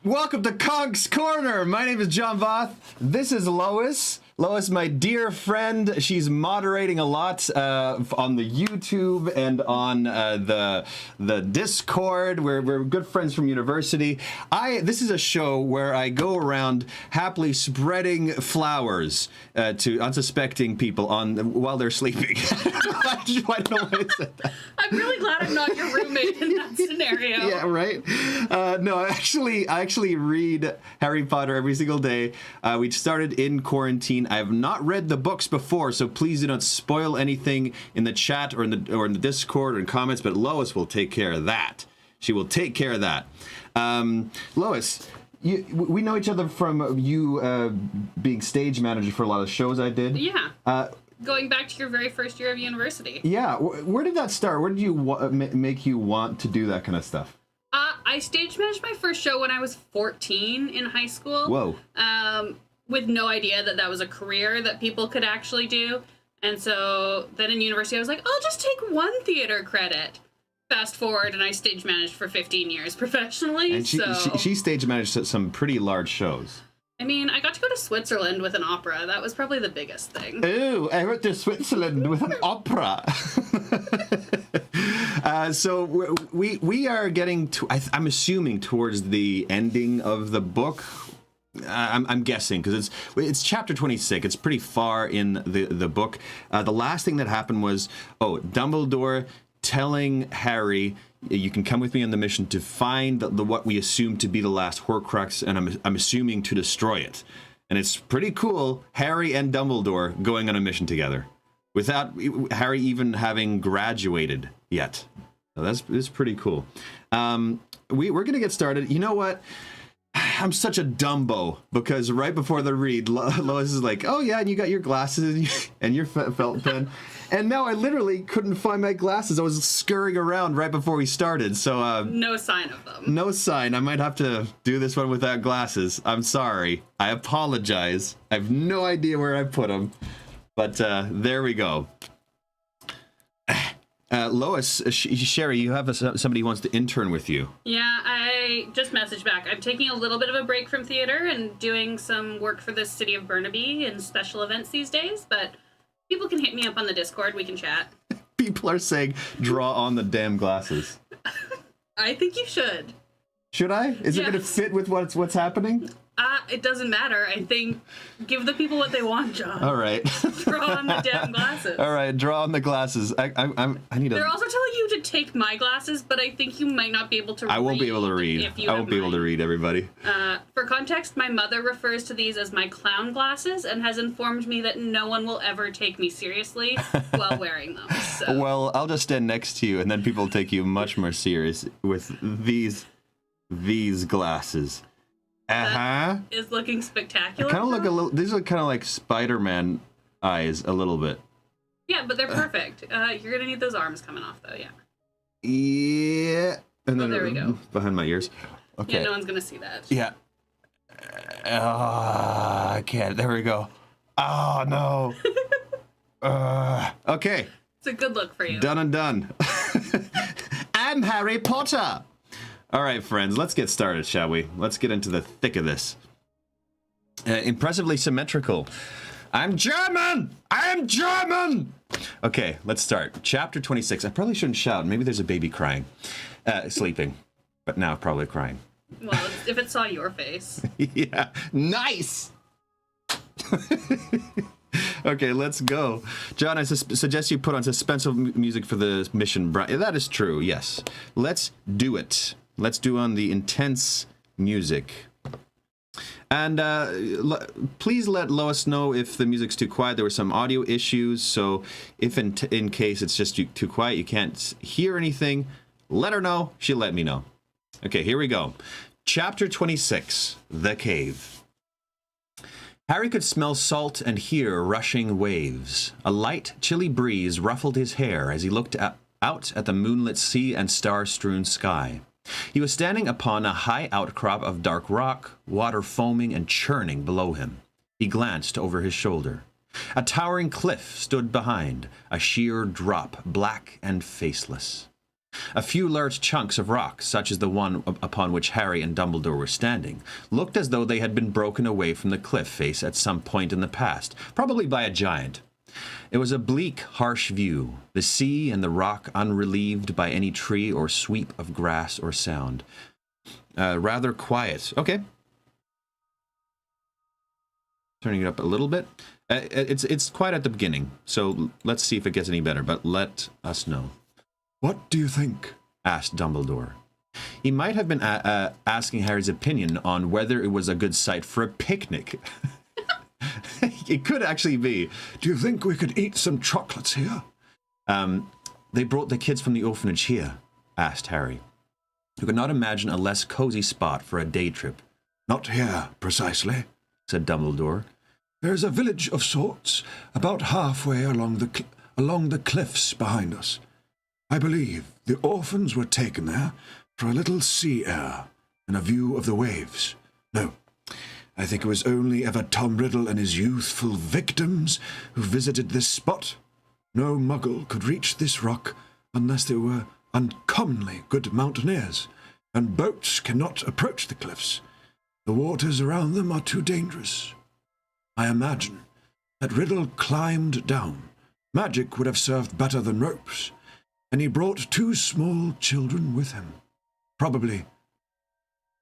Welcome to Conk's Corner. My name is John Voth. This is Lois. Lois, my dear friend, she's moderating a lot on the YouTube and on the Discord. We're good friends from university. This is a show where I go around happily spreading flowers to unsuspecting people while they're sleeping. I don't know why I said that. I'm really glad I'm not your roommate in that scenario. Yeah, right? No, I actually read Harry Potter every single day. We started in quarantine. I have not read the books before, so please do not spoil anything in the chat or in the Discord or in comments, but Lois will take care of that. She will take care of that. Lois, we know each other from you being stage manager for a lot of shows I did. Yeah. Going back to your very first year of university. Yeah. Where did that start? Where did you make you want to do that kind of stuff? I stage managed my first show when I was 14 in high school. Whoa. With no idea that that was a career that people could actually do. And so then in university, I was like, I'll just take one theater credit. Fast forward, and I stage managed for 15 years professionally. And she stage managed some pretty large shows. I mean, I got to go to Switzerland with an opera. That was probably the biggest thing. Ooh, I went to Switzerland with an opera. So we are getting to, I'm assuming, towards the ending of the book. I'm guessing, because it's chapter 26. It's pretty far in the book. The last thing that happened was, Dumbledore telling Harry, you can come with me on the mission to find what we assume to be the last Horcrux, and I'm assuming to destroy it. And it's pretty cool, Harry and Dumbledore going on a mission together, without Harry even having graduated yet. So that's pretty cool. We're going to get started. You know what? I'm such a Dumbo, because right before the read, Lois is like, oh yeah, and you got your glasses and your felt pen. And now I literally couldn't find my glasses. I was scurrying around right before we started, so... no sign of them. No sign. I might have to do this one without glasses. I'm sorry. I apologize. I have no idea where I put them. But there we go. Lois, Sherry, you have somebody who wants to intern with you. Yeah, I just messaged back. I'm taking a little bit of a break from theater and doing some work for the city of Burnaby in special events these days, but people can hit me up on the Discord. We can chat. People are saying, draw on the damn glasses. I think you should. Should I? Is it going to fit with what's happening? It doesn't matter. I think give the people what they want, John. All right. Draw on the damn glasses. All right, draw on the glasses. I need to... They're also telling you to take my glasses, but I think you might not be able to read. I won't be able to read. I won't be able to read, everybody. For context, my mother refers to these as my clown glasses and has informed me that no one will ever take me seriously while wearing them. So. Well, I'll just stand next to you, and then people will take you much more serious with these glasses. That is looking spectacular. Kind of look a little. These look kind of like Spider-Man eyes a little bit. Yeah, but they're perfect. You're gonna need those arms coming off, though. Yeah. Yeah. And then there we go. Behind my ears. Okay. Yeah, no one's gonna see that. Yeah. I can't. There we go. Oh no. Okay. It's a good look for you. Done and done. I'm Harry Potter. All right, friends, let's get started, shall we? Let's get into the thick of this. Impressively symmetrical. I'm German! I'm German! Okay, let's start. Chapter 26. I probably shouldn't shout. Maybe there's a baby crying. Sleeping. But now probably crying. Well, if it saw your face. Yeah. Nice! Okay, let's go. John, I suggest you put on suspenseful music for the mission. That is true, yes. Let's do it. Let's do on the intense music. And please let Lois know if the music's too quiet. There were some audio issues, so if in case it's just too quiet, you can't hear anything, let her know. She'll let me know. Okay, here we go. Chapter 26, The Cave. Harry could smell salt and hear rushing waves. A light, chilly breeze ruffled his hair as he looked out at the moonlit sea and star-strewn sky. He was standing upon a high outcrop of dark rock, water foaming and churning below him. He glanced over his shoulder. A towering cliff stood behind, a sheer drop, black and faceless. A few large chunks of rock, such as the one upon which Harry and Dumbledore were standing, looked as though they had been broken away from the cliff face at some point in the past, probably by a giant. It was a bleak, harsh view, the sea and the rock unrelieved by any tree or sweep of grass or sound. Rather quiet. Okay. Turning it up a little bit. It's quiet at the beginning, so let's see if it gets any better, but let us know. What do you think? Asked Dumbledore. He might have been asking Harry's opinion on whether it was a good site for a picnic. It could actually be. Do you think we could eat some chocolates here? They brought the kids from the orphanage here, asked Harry, who could not imagine a less cozy spot for a day trip. Not here, precisely, said Dumbledore. There's a village of sorts, about halfway along the cliffs behind us. I believe the orphans were taken there for a little sea air and a view of the waves. No, I think it was only ever Tom Riddle and his youthful victims who visited this spot. No Muggle could reach this rock unless they were uncommonly good mountaineers, and boats cannot approach the cliffs. The waters around them are too dangerous. I imagine that Riddle climbed down. Magic would have served better than ropes, and he brought 2 small children with him. Probably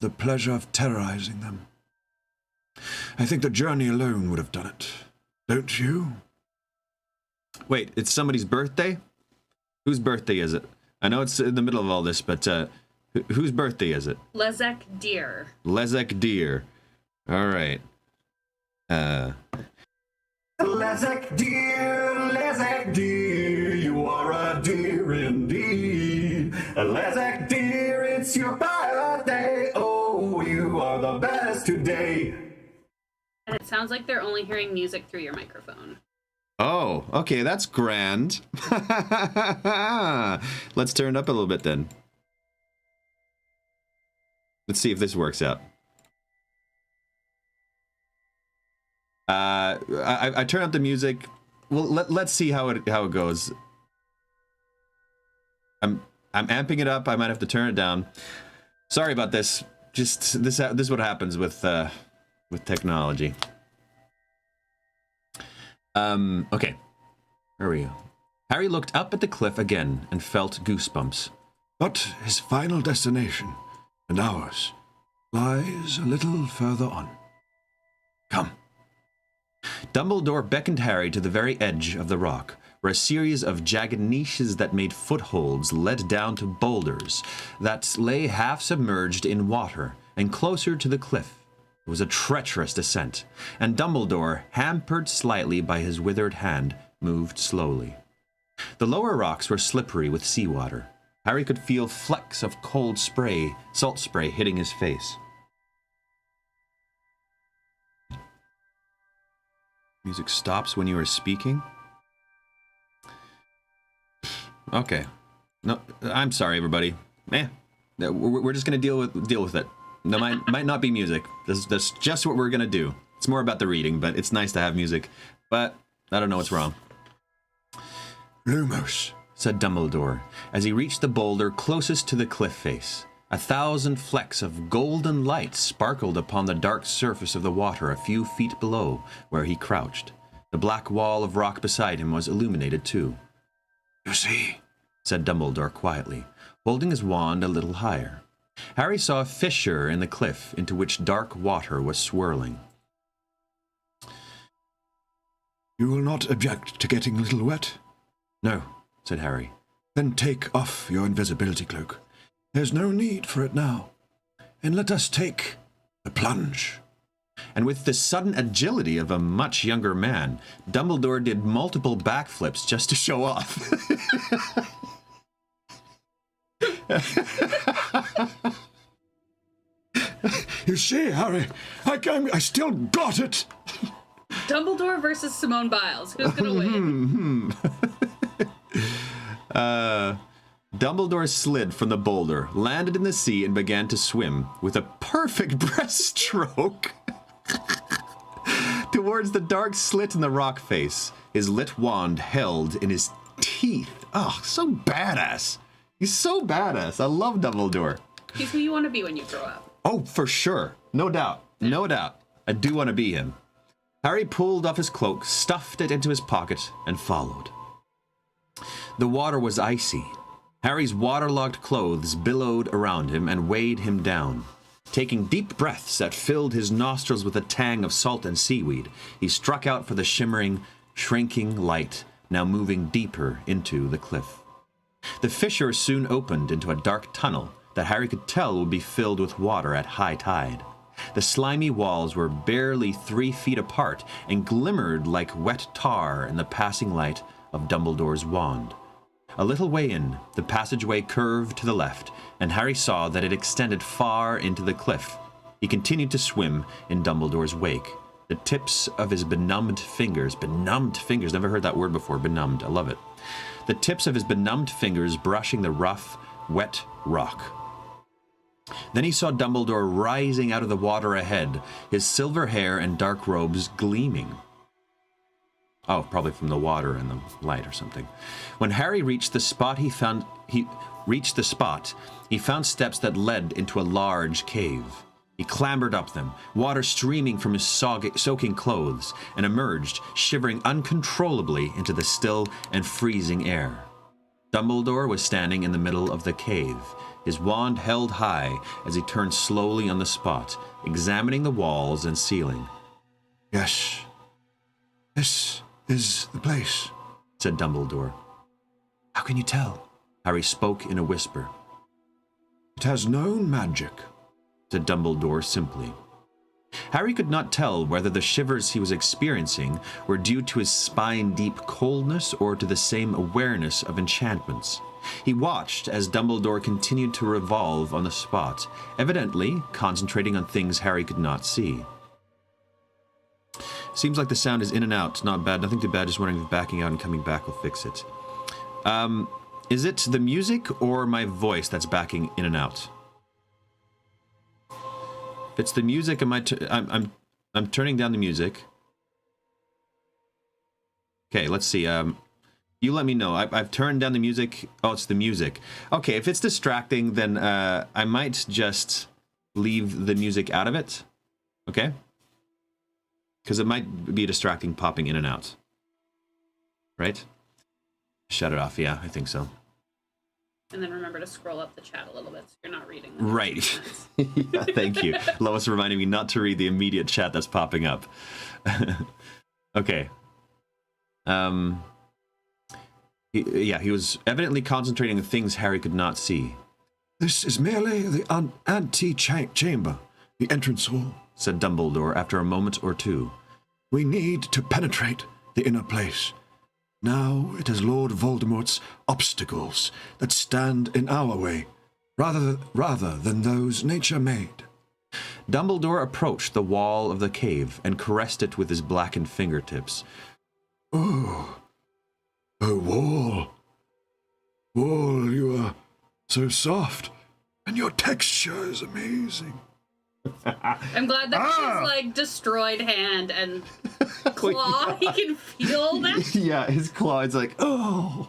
the pleasure of terrorizing them. I think the journey alone would have done it. Don't you? Wait, it's somebody's birthday? Whose birthday is it? I know it's in the middle of all this, but whose birthday is it? Lezek Deer. Lezek Deer. All right. Lezek dear, you are a dear indeed. Lezek dear, it's your birthday. Oh, you are the best today. And it sounds like they're only hearing music through your microphone. Oh, okay, that's grand. Let's turn it up a little bit then. Let's see if this works out. I turn up the music. Well, let's see how it goes. I'm amping it up. I might have to turn it down. Sorry about this. Just this is what happens with technology. Okay. Where are we? Harry looked up at the cliff again and felt goosebumps. But his final destination, and ours, lies a little further on. Come. Dumbledore beckoned Harry to the very edge of the rock, where a series of jagged niches that made footholds led down to boulders that lay half submerged in water and closer to the cliff. It was a treacherous descent, and Dumbledore, hampered slightly by his withered hand, moved slowly. The lower rocks were slippery with seawater. Harry could feel flecks of cold spray, salt spray, hitting his face. Music stops when you are speaking? Okay. No, I'm sorry, everybody. We're just gonna deal with it. There might not be music. That's just what we're gonna do. It's more about the reading, but it's nice to have music. But I don't know what's wrong. Lumos, said Dumbledore, as he reached the boulder closest to the cliff face. 1,000 flecks of golden light sparkled upon the dark surface of the water a few feet below where he crouched. The black wall of rock beside him was illuminated too. You see, said Dumbledore quietly, holding his wand a little higher. Harry saw a fissure in the cliff into which dark water was swirling. You will not object to getting a little wet? No, said Harry. Then take off your invisibility cloak. There's no need for it now. And let us take the plunge. And with the sudden agility of a much younger man, Dumbledore did multiple backflips just to show off. You see, Harry, I still got it. Dumbledore versus Simone Biles. Who's gonna win? Dumbledore slid from the boulder, landed in the sea, and began to swim with a perfect breaststroke towards the dark slit in the rock face, his lit wand held in his teeth. Oh, so badass. He's so badass. I love Dumbledore. He's who you want to be when you grow up. Oh, for sure. No doubt. No doubt. I do want to be him. Harry pulled off his cloak, stuffed it into his pocket, and followed. The water was icy. Harry's waterlogged clothes billowed around him and weighed him down. Taking deep breaths that filled his nostrils with a tang of salt and seaweed, he struck out for the shimmering, shrinking light, now moving deeper into the cliff. The fissure soon opened into a dark tunnel that Harry could tell would be filled with water at high tide. The slimy walls were barely 3 feet apart and glimmered like wet tar in the passing light of Dumbledore's wand. A little way in, the passageway curved to the left, and Harry saw that it extended far into the cliff. He continued to swim in Dumbledore's wake, the tips of his benumbed fingers, never heard that word before, benumbed, I love it. The tips of his benumbed fingers brushing the rough, wet rock. Then he saw Dumbledore rising out of the water ahead, his silver hair and dark robes gleaming. Oh, probably from the water and the light or something. When Harry reached the spot, he found steps that led into a large cave. He clambered up them, water streaming from his soaking clothes, and emerged, shivering uncontrollably into the still and freezing air. Dumbledore was standing in the middle of the cave, his wand held high as he turned slowly on the spot, examining the walls and ceiling. Yes, this is the place, said Dumbledore. How can you tell? Harry spoke in a whisper. It has known magic, said Dumbledore simply. Harry could not tell whether the shivers he was experiencing were due to his spine-deep coldness or to the same awareness of enchantments. He watched as Dumbledore continued to revolve on the spot, evidently concentrating on things Harry could not see. Seems like the sound is in and out. Not bad. Nothing too bad. Just wondering if backing out and coming back will fix it. Is it the music or my voice that's backing in and out? If it's the music, I'm turning down the music. Okay, let's see. You let me know. I've turned down the music. Oh, it's the music. Okay, if it's distracting, then I might just leave the music out of it. Okay? Because it might be distracting popping in and out. Right? Shut it off. Yeah, I think so. And then remember to scroll up the chat a little bit so you're not reading them. Right. Yeah, thank you. Lois reminding me not to read the immediate chat that's popping up. Okay. He was evidently concentrating on things Harry could not see. This is merely the ante-chamber, the entrance hall, said Dumbledore after a moment or two. We need to penetrate the inner place. Now it is Lord Voldemort's obstacles that stand in our way, rather than those nature made. Dumbledore approached the wall of the cave and caressed it with his blackened fingertips. Oh, wall. Wall, you are so soft, and your texture is amazing. I'm glad that his like destroyed hand and claw, he can feel that. Yeah, his claw is like, oh.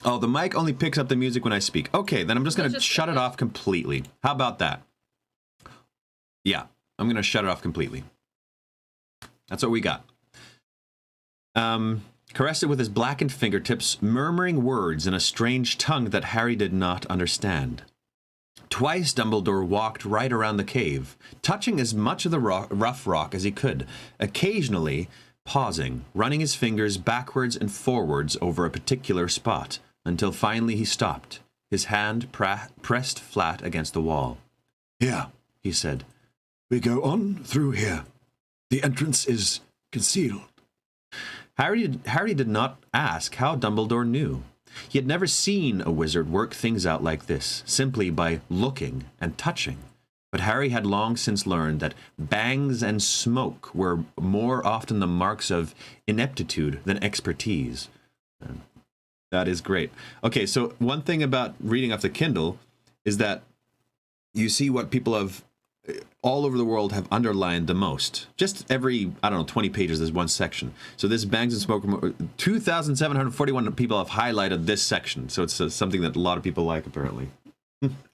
Oh, the mic only picks up the music when I speak. Okay, then I'm just going to shut it off completely. How about that? Yeah, I'm going to shut it off completely. That's what we got. Caressed it with his blackened fingertips, murmuring words in a strange tongue that Harry did not understand. Twice Dumbledore walked right around the cave, touching as much of the rough rock as he could, occasionally pausing, running his fingers backwards and forwards over a particular spot, until finally he stopped, his hand pressed flat against the wall. Here, he said. We go on through here. The entrance is concealed. Harry did not ask how Dumbledore knew. He had never seen a wizard work things out like this, simply by looking and touching. But Harry had long since learned that bangs and smoke were more often the marks of ineptitude than expertise. That is great. Okay, so one thing about reading off the Kindle is that you see what people have all over the world have underlined the most. Just every, I don't know, 20 pages, there's one section. So this Bangs and Smoke, 2,741 people have highlighted this section. So it's something that a lot of people like, apparently.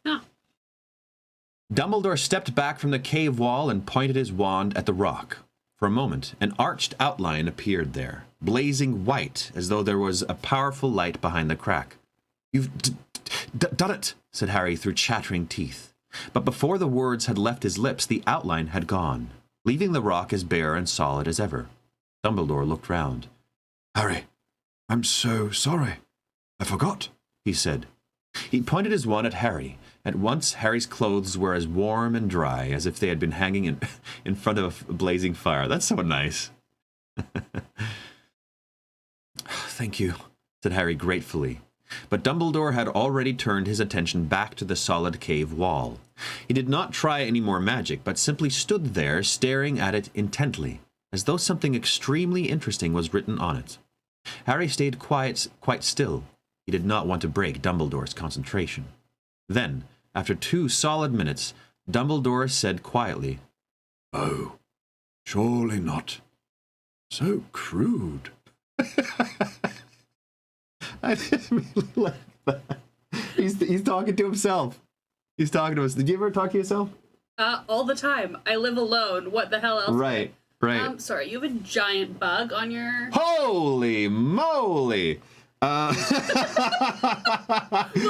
Huh. Dumbledore stepped back from the cave wall and pointed his wand at the rock. For a moment, an arched outline appeared there, blazing white, as though there was a powerful light behind the crack. "You've done it," said Harry through chattering teeth. But before the words had left his lips, the outline had gone, leaving the rock as bare and solid as ever. Dumbledore looked round. Harry, I'm so sorry. I forgot, he said. He pointed his wand at Harry. At once, Harry's clothes were as warm and dry as if they had been hanging in front of a blazing fire. That's so nice. "Thank you," said Harry gratefully. But Dumbledore had already turned his attention back to the solid cave wall. He did not try any more magic, but simply stood there staring at it intently, as though something extremely interesting was written on it. Harry stayed quite still. He did not want to break Dumbledore's concentration. Then, after 2 solid minutes, Dumbledore said quietly, "Oh, surely not. So crude." I didn't really like that. He's talking to himself. He's talking to us. Did you ever talk to yourself? All the time. I live alone. What the hell else? Right. Sorry, you have a giant bug on your... Holy moly! We'll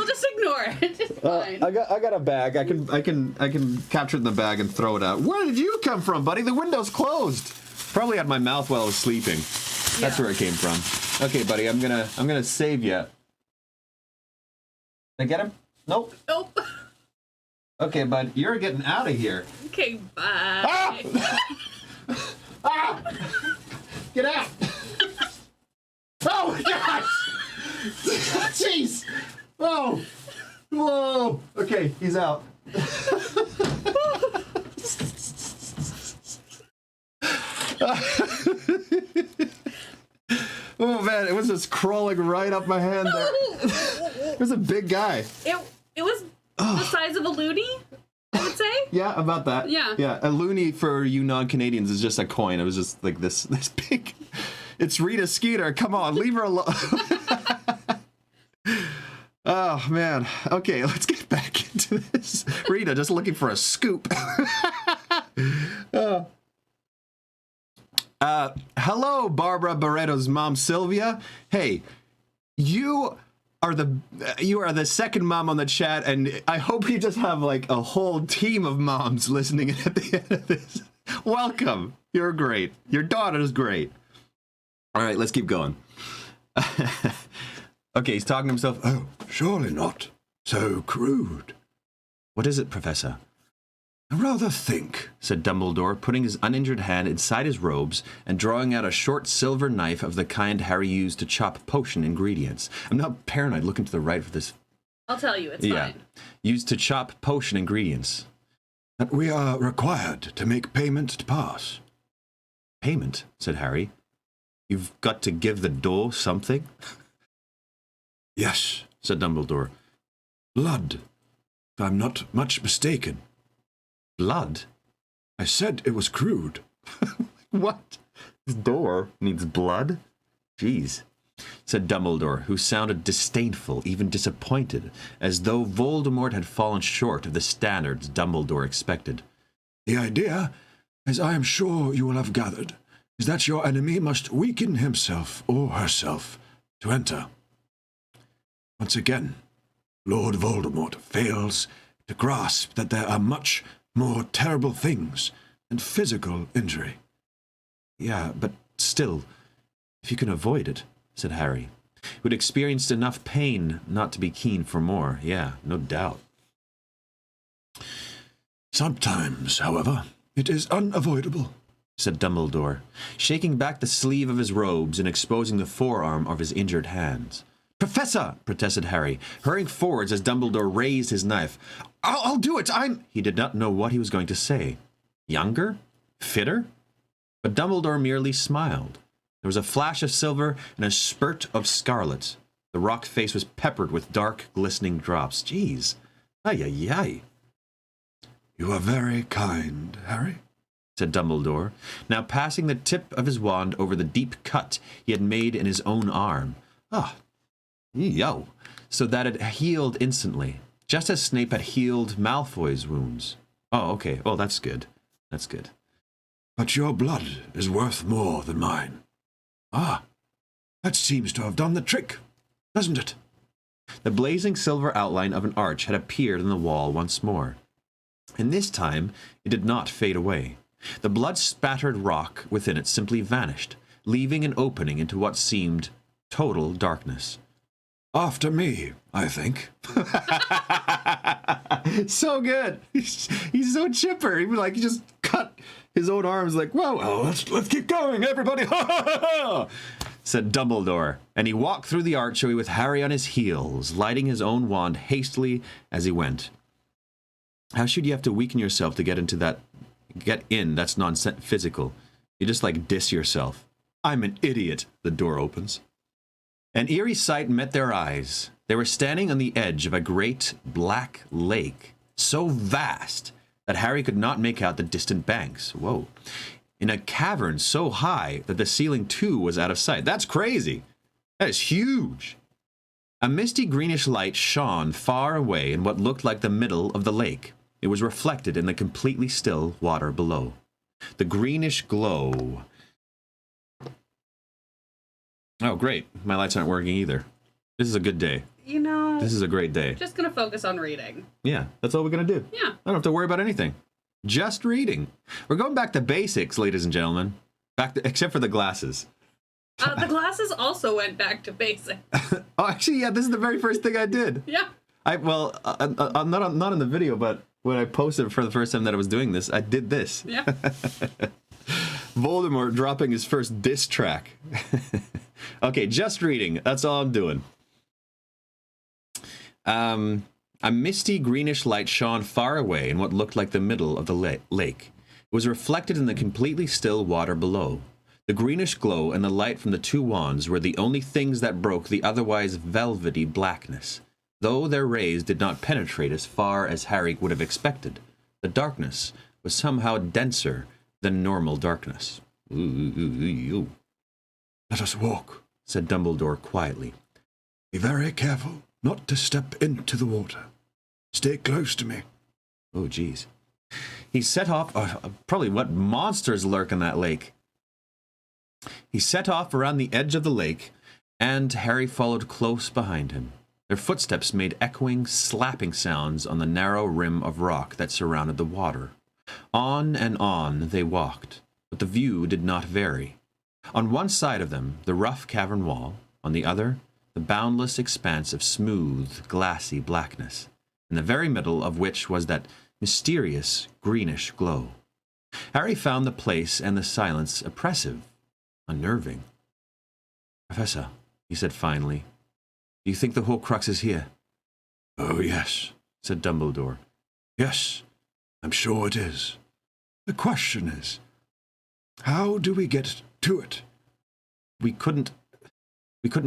just ignore it. It's fine. I got a bag. I can capture it in the bag and throw it out. Where did you come from, buddy? The window's closed. Probably had my mouth while I was sleeping. That's where it came from. Okay, buddy, I'm gonna save you. Did I get him? Nope. Nope. Okay, bud, you're getting out of here. Okay, bye. Ah! Ah! Get out! Oh my gosh! Jeez! Oh! Whoa! Okay, he's out. Oh man, it was just crawling right up my hand there. It was a big guy. It was the size of a loony, I would say. Yeah, about that. Yeah. Yeah, a loony for you non-Canadians is just a coin. It was just like this big. It's Rita Skeeter. Come on, leave her alone. Oh man. Okay, let's get back into this. Rita just looking for a scoop. Hello, Barbara Barretto's mom, Sylvia. Hey, you are the second mom on the chat, and I hope you just have like a whole team of moms listening at the end of this. Welcome. You're great. Your daughter's great. All right, let's keep going. Okay, he's talking to himself. Oh, surely not. So crude. What is it, Professor? I rather think, said Dumbledore, putting his uninjured hand inside his robes and drawing out a short silver knife of the kind Harry used to chop potion ingredients. I'm not paranoid. Looking to the right for this. I'll tell you, it's fine. Used to chop potion ingredients. that we are required to make payment to pass. Payment, said Harry. You've got to give the door something? Yes, said Dumbledore. blood, if I'm not much mistaken. Blood? I said it was crude. What? This door needs blood? Jeez, said Dumbledore, who sounded disdainful, even disappointed, as though Voldemort had fallen short of the standards Dumbledore expected. The idea, as I am sure you will have gathered, is that your enemy must weaken himself or herself to enter. Once again, Lord Voldemort fails to grasp that there are much more terrible things than physical injury. Yeah, but still, if you can avoid it, said Harry, who had experienced enough pain not to be keen for more. Yeah, no doubt. Sometimes, however, it is unavoidable, said Dumbledore, shaking back the sleeve of his robes and exposing the forearm of his injured hands. Professor, protested Harry, hurrying forwards as Dumbledore raised his knife. I'll do it, He did not know what he was going to say. Younger? Fitter? But Dumbledore merely smiled. There was a flash of silver and a spurt of scarlet. The rock face was peppered with dark, glistening drops. Jeez. Ay, ay, ay. You are very kind, Harry, said Dumbledore, now passing the tip of his wand over the deep cut he had made in his own arm. Ah, yo, so that it healed instantly, just as Snape had healed Malfoy's wounds. Oh, okay. Oh, that's good. That's good. But your blood is worth more than mine. Ah, that seems to have done the trick, doesn't it? The blazing silver outline of an arch had appeared in the wall once more, and this time it did not fade away. The blood-spattered rock within it simply vanished, leaving an opening into what seemed total darkness. After me, I think. So good. He's so chipper. He just cut his own arms like, whoa, Oh, let's keep going, everybody. said Dumbledore, and he walked through the archway with Harry on his heels, lighting his own wand hastily as he went. How should you have to weaken yourself to get in? That's non-physical. You just diss yourself. I'm an idiot. The door opens. An eerie sight met their eyes. They were standing on the edge of a great black lake, so vast that Harry could not make out the distant banks. Whoa. In a cavern so high that the ceiling too was out of sight. That's crazy. That is huge. A misty greenish light shone far away in what looked like the middle of the lake. It was reflected in the completely still water below. The greenish glow. Oh, great. My lights aren't working either. This is a good day. This is a great day. Just gonna focus on reading. Yeah, that's all we're going to do. Yeah. I don't have to worry about anything. Just reading. We're going back to basics, ladies and gentlemen. Except for the glasses. The glasses also went back to basic. Oh, actually, yeah, this is the very first thing I did. Yeah. I'm not in the video, but when I posted for the first time that I was doing this, I did this. Yeah. Voldemort dropping his first diss track. Okay, just reading. That's all I'm doing. A misty greenish light shone far away in what looked like the middle of the lake. It was reflected in the completely still water below. The greenish glow and the light from the two wands were the only things that broke the otherwise velvety blackness, though their rays did not penetrate as far as Harry would have expected. The darkness was somehow denser than normal darkness. Ooh. Let us walk, said Dumbledore quietly. Be very careful not to step into the water. Stay close to me. Oh, geez. He set off... probably what monsters lurk in that lake. He set off around the edge of the lake, and Harry followed close behind him. Their footsteps made echoing, slapping sounds on the narrow rim of rock that surrounded the water. On and on they walked, but the view did not vary. On one side of them, the rough cavern wall. On the other, the boundless expanse of smooth, glassy blackness, in the very middle of which was that mysterious greenish glow. Harry found the place and the silence oppressive, unnerving. Professor, he said finally, do you think the Horcrux is here? Oh, yes, said Dumbledore. Yes, I'm sure it is. The question is, how do we get to it? We couldn't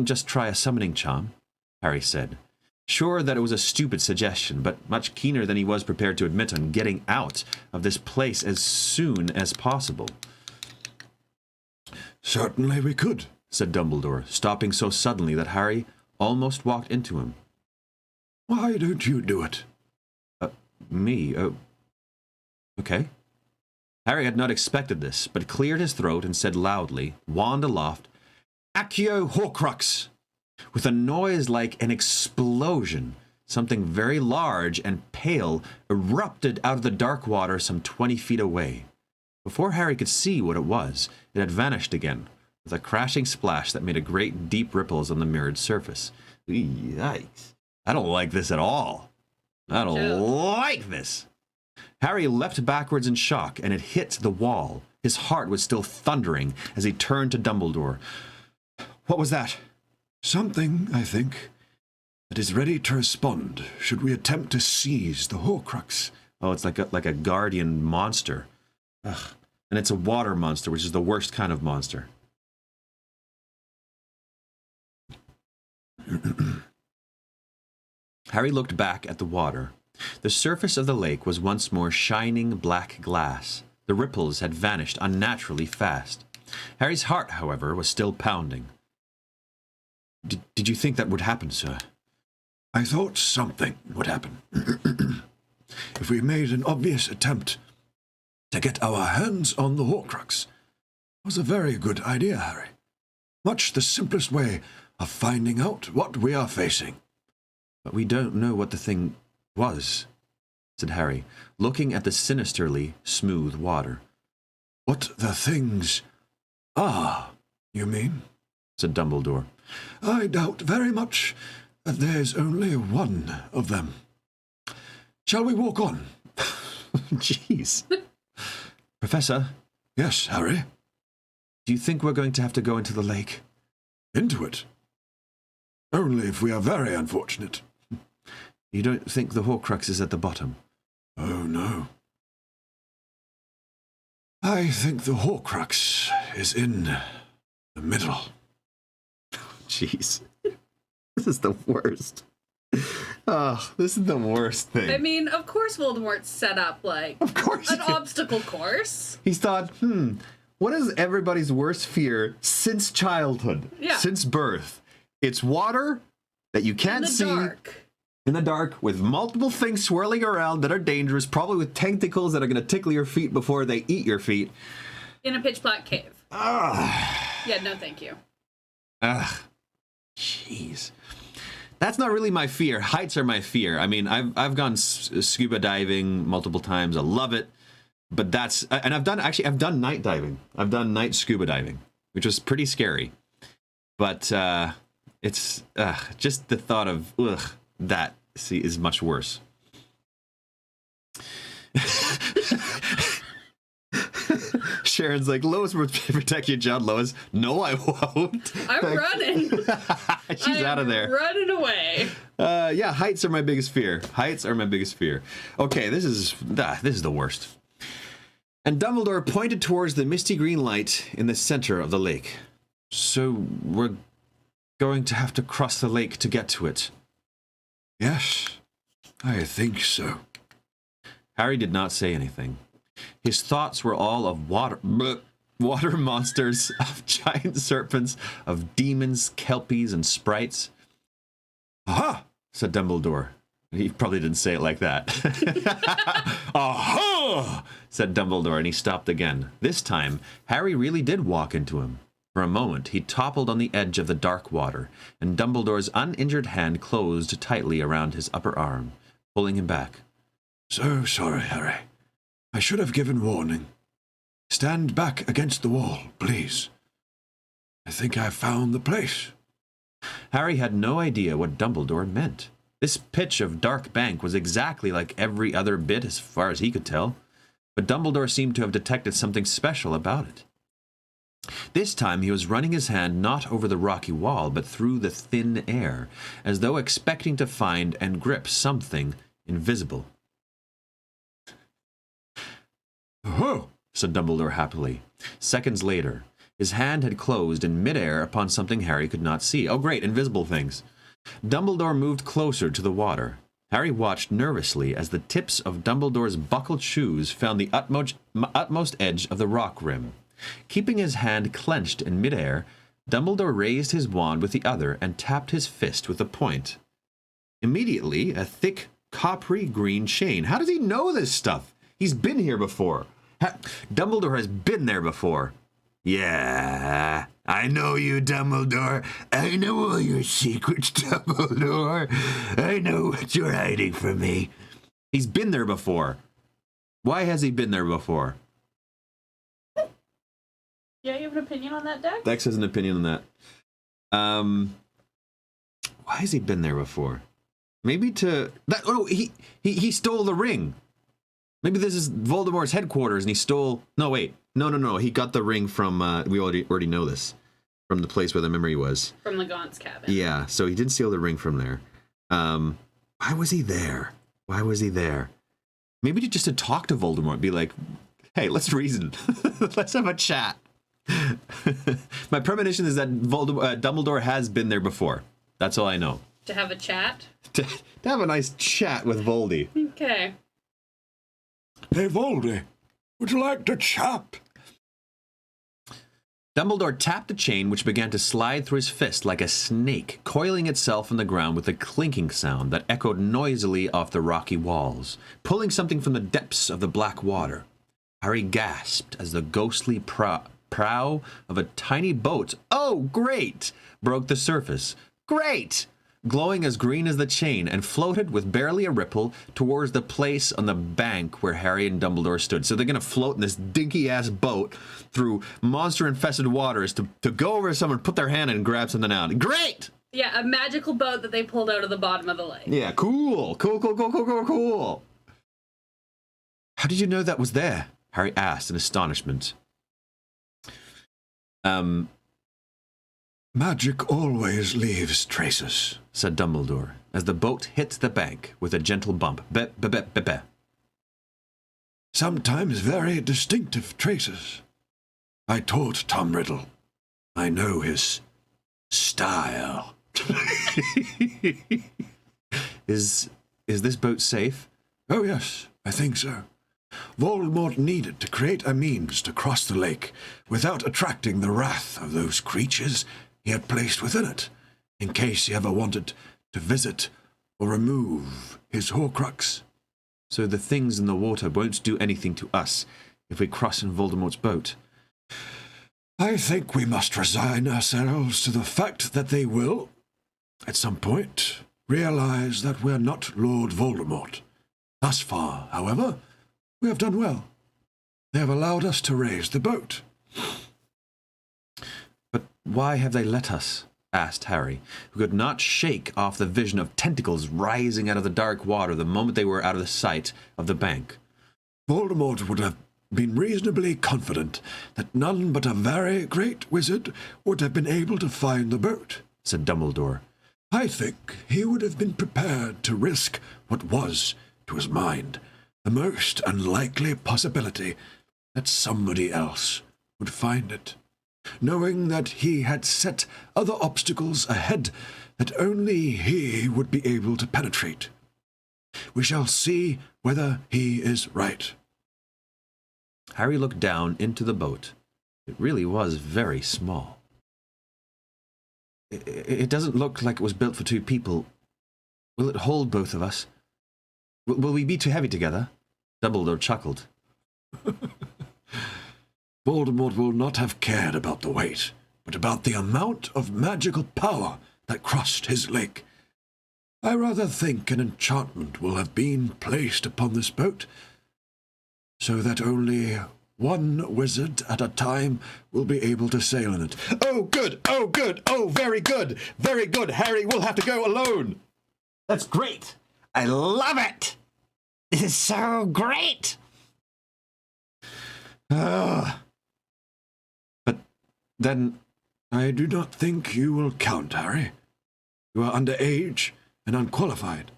just try a summoning charm, Harry said, sure that it was a stupid suggestion, but much keener than he was prepared to admit on getting out of this place as soon as possible. Certainly we could, said Dumbledore, stopping so suddenly that Harry almost walked into him. Why don't you do it? Me? Okay. Harry had not expected this, but cleared his throat and said loudly, wand aloft, Accio Horcrux! With a noise like an explosion, something very large and pale erupted out of the dark water some 20 feet away. Before Harry could see what it was, it had vanished again, with a crashing splash that made a great deep ripples on the mirrored surface. Yikes. I don't like this at all. I don't like this. Harry leapt backwards in shock, and it hit the wall. His heart was still thundering as he turned to Dumbledore. What was that? Something, I think, that is ready to respond should we attempt to seize the Horcrux. Oh, it's like a guardian monster. Ugh. And it's a water monster, which is the worst kind of monster. Harry looked back at the water, The surface of the lake was once more shining black glass. The ripples had vanished unnaturally fast. Harry's heart, however, was still pounding. Did you think that would happen, sir? I thought something would happen. If we made an obvious attempt to get our hands on the Horcrux, it was a very good idea, Harry. Much the simplest way of finding out what we are facing. But we don't know what the thing was, said Harry, looking at the sinisterly smooth water. What the things are, you mean? Said Dumbledore. I doubt very much that there's only one of them. Shall we walk on? Jeez. Professor? Yes, Harry? Do you think we're going to have to go into the lake? Into it? Only if we are very unfortunate. You don't think the Horcrux is at the bottom? Oh, no. I think the Horcrux is in the middle. Jeez. This is the worst. Oh, this is the worst thing. I mean, of course Voldemort set up, like, Of course an he did. obstacle course. He's thought, what is everybody's worst fear since childhood? Yeah. Since birth? It's water that you can't see. Dark. In the dark, with multiple things swirling around that are dangerous, probably with tentacles that are going to tickle your feet before they eat your feet. In a pitch black cave. Yeah, no thank you. Jeez. That's not really my fear. Heights are my fear. I mean, I've gone scuba diving multiple times. I love it. But that's, and I've done night diving. I've done night scuba diving, which was pretty scary. But it's just the thought of, that is much worse. Sharon's like, Lois will protect you, John. Lois, no, I won't. I'm running. She's out of there. Running away. Yeah, heights are my biggest fear. Heights are my biggest fear. Okay, this is the worst. And Dumbledore pointed towards the misty green light in the center of the lake. So we're going to have to cross the lake to get to it. Yes, I think so. Harry did not say anything. His thoughts were all of water monsters, of giant serpents, of demons, kelpies, and sprites. Aha! Said Dumbledore. He probably didn't say it like that. Aha! Said Dumbledore, and he stopped again. This time, Harry really did walk into him. For a moment, he toppled on the edge of the dark water, and Dumbledore's uninjured hand closed tightly around his upper arm, pulling him back. So sorry, Harry. I should have given warning. Stand back against the wall, please. I think I've found the place. Harry had no idea what Dumbledore meant. This pitch of dark bank was exactly like every other bit as far as he could tell, but Dumbledore seemed to have detected something special about it. This time he was running his hand not over the rocky wall, but through the thin air, as though expecting to find and grip something invisible. Oh, said Dumbledore happily. Seconds later, his hand had closed in midair upon something Harry could not see. Oh, great, invisible things. Dumbledore moved closer to the water. Harry watched nervously as the tips of Dumbledore's buckled shoes found the utmost edge of the rock rim. Keeping his hand clenched in midair, Dumbledore raised his wand with the other and tapped his fist with the point. Immediately, a thick, coppery green chain. How does he know this stuff? He's been here before. Dumbledore has been there before. Yeah, I know you, Dumbledore. I know all your secrets, Dumbledore. I know what you're hiding from me. He's been there before. Why has he been there before? Yeah, you have an opinion on that, Dex? Dex has an opinion on that. Why has he been there before? Maybe to... he stole the ring. Maybe this is Voldemort's headquarters and he stole... No, wait. No. He got the ring from... we already know this. From the place where the memory was. From the Gaunt's cabin. Yeah, so he didn't steal the ring from there. Why was he there? Maybe just to talk to Voldemort. Be like, hey, let's reason. Let's have a chat. My premonition is that Dumbledore has been there before. That's all I know. to have a chat. To have a nice chat with Voldy. Okay. Hey, Voldy, would you like to chat? Dumbledore tapped the chain, which began to slide through his fist like a snake, coiling itself on the ground with a clinking sound that echoed noisily off the rocky walls, pulling something from the depths of the black water. Harry gasped as the ghostly prow of a tiny boat, oh, great, broke the surface. Great! Glowing as green as the chain, and floated with barely a ripple towards the place on the bank where Harry and Dumbledore stood. So they're going to float in this dinky-ass boat through monster-infested waters to go over to someone, put their hand in and grab something out. Great! Yeah, a magical boat that they pulled out of the bottom of the lake. Yeah, cool. Cool. How did you know that was there? Harry asked in astonishment. Magic always leaves traces, said Dumbledore, as the boat hit the bank with a gentle bump. Be. Sometimes very distinctive traces. I taught Tom Riddle. I know his style. Is this boat safe? Oh, yes, I think so. Voldemort needed to create a means to cross the lake without attracting the wrath of those creatures he had placed within it, in case he ever wanted to visit or remove his Horcrux. So the things in the water won't do anything to us if we cross in Voldemort's boat? I think we must resign ourselves to the fact that they will, at some point, realize that we're not Lord Voldemort. Thus far, however, we have done well. They have allowed us to raise the boat. But why have they let us? Asked Harry, who could not shake off the vision of tentacles rising out of the dark water the moment they were out of the sight of the bank. Voldemort would have been reasonably confident that none but a very great wizard would have been able to find the boat, said Dumbledore. I think he would have been prepared to risk what was, to his mind, the most unlikely possibility that somebody else would find it, knowing that he had set other obstacles ahead that only he would be able to penetrate. We shall see whether he is right. Harry looked down into the boat. It really was very small. It doesn't look like it was built for two people. Will it hold both of us? Will we be too heavy together? Dumbledore chuckled. Voldemort will not have cared about the weight, but about the amount of magical power that crossed his lake. I rather think an enchantment will have been placed upon this boat, so that only one wizard at a time will be able to sail in it. Oh, good! Oh, good! Oh, very good! Very good! Harry will have to go alone! That's great! I love it! This is so great! But then I do not think you will count, Harry. You are underage and unqualified.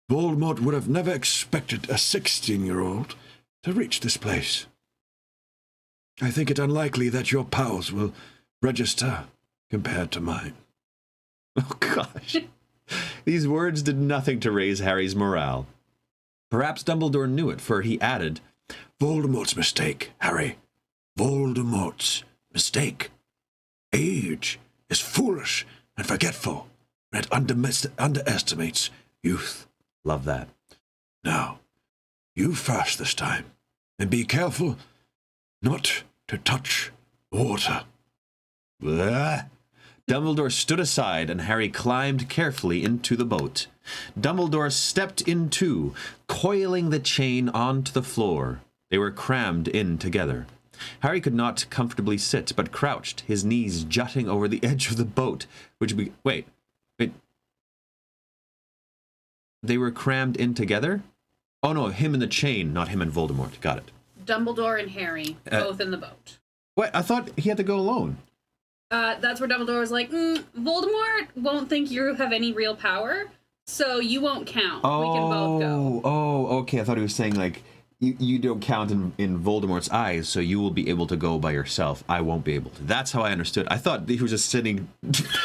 Voldemort would have never expected a 16-year-old to reach this place. I think it unlikely that your powers will register compared to mine. Oh, gosh. These words did nothing to raise Harry's morale. Perhaps Dumbledore knew it, for he added, Voldemort's mistake, Harry. Voldemort's mistake. Age is foolish and forgetful, and it underestimates youth. Love that. Now, you first this time, and be careful not to touch water. Blah. Dumbledore stood aside, and Harry climbed carefully into the boat. Dumbledore stepped in too, coiling the chain onto the floor. They were crammed in together. Harry could not comfortably sit, but crouched, his knees jutting over the edge of the boat, Wait. They were crammed in together? Oh no, him and the chain, not him and Voldemort. Got it. Dumbledore and Harry, both in the boat. Wait, I thought he had to go alone. That's where Dumbledore was like, Voldemort won't think you have any real power, so you won't count. We can both go. Oh, okay. I thought he was saying, like, you don't count in Voldemort's eyes, so you will be able to go by yourself. I won't be able to. That's how I understood. I thought he was just sending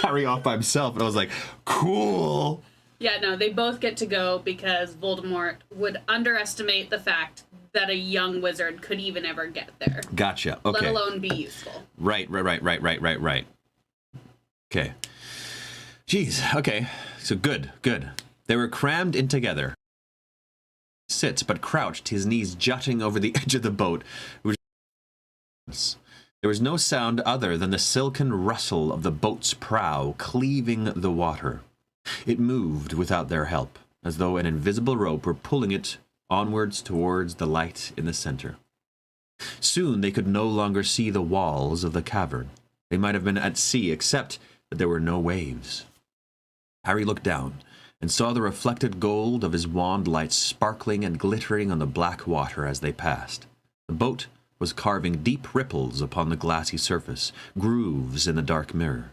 Harry off by himself, and I was like, cool. Yeah, no, they both get to go because Voldemort would underestimate the fact that a young wizard could even ever get there. Gotcha. Okay. Let alone be useful. Right. Okay. Jeez. Okay. So good. They were crammed in together. Sits, but crouched, his knees jutting over the edge of the boat. There was no sound other than the silken rustle of the boat's prow cleaving the water. It moved without their help, as though an invisible rope were pulling it onwards towards the light in the center. Soon they could no longer see the walls of the cavern. They might have been at sea, except that there were no waves. Harry looked down and saw the reflected gold of his wand light sparkling and glittering on the black water as they passed. The boat was carving deep ripples upon the glassy surface, grooves in the dark mirror.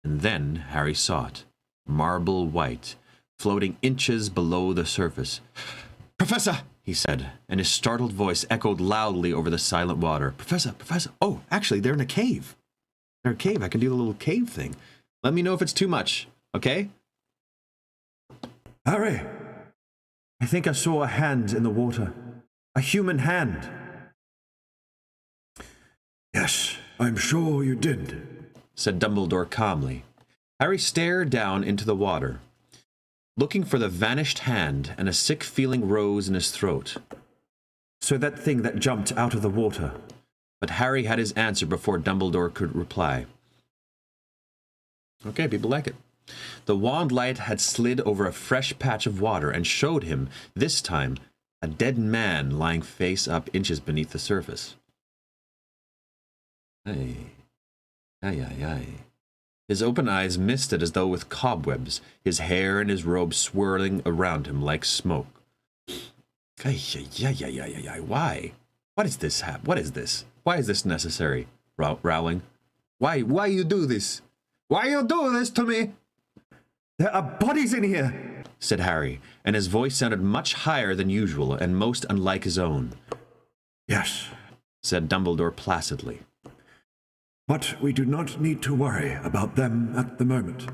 And then Harry saw it, marble white, floating inches below the surface. "Professor!" he said, and his startled voice echoed loudly over the silent water. Professor! Oh, actually, they're in a cave. They're in a cave. I can do the little cave thing. Let me know if it's too much, okay? Harry, I think I saw a hand in the water. A human hand. yes, I'm sure you did, said Dumbledore calmly. Harry stared down into the water, looking for the vanished hand, and a sick feeling rose in his throat. So that thing that jumped out of the water. But Harry had his answer before Dumbledore could reply. Okay, people like it. The wand light had slid over a fresh patch of water and showed him, this time, a dead man lying face up inches beneath the surface. Ay. His open eyes misted as though with cobwebs, his hair and his robe swirling around him like smoke. Why? What is this? What is this? Why is this necessary? Rowling. Why you do this? Why you do this to me? There are bodies in here, said Harry, and his voice sounded much higher than usual and most unlike his own. Yes, said Dumbledore placidly. But we do not need to worry about them at the moment.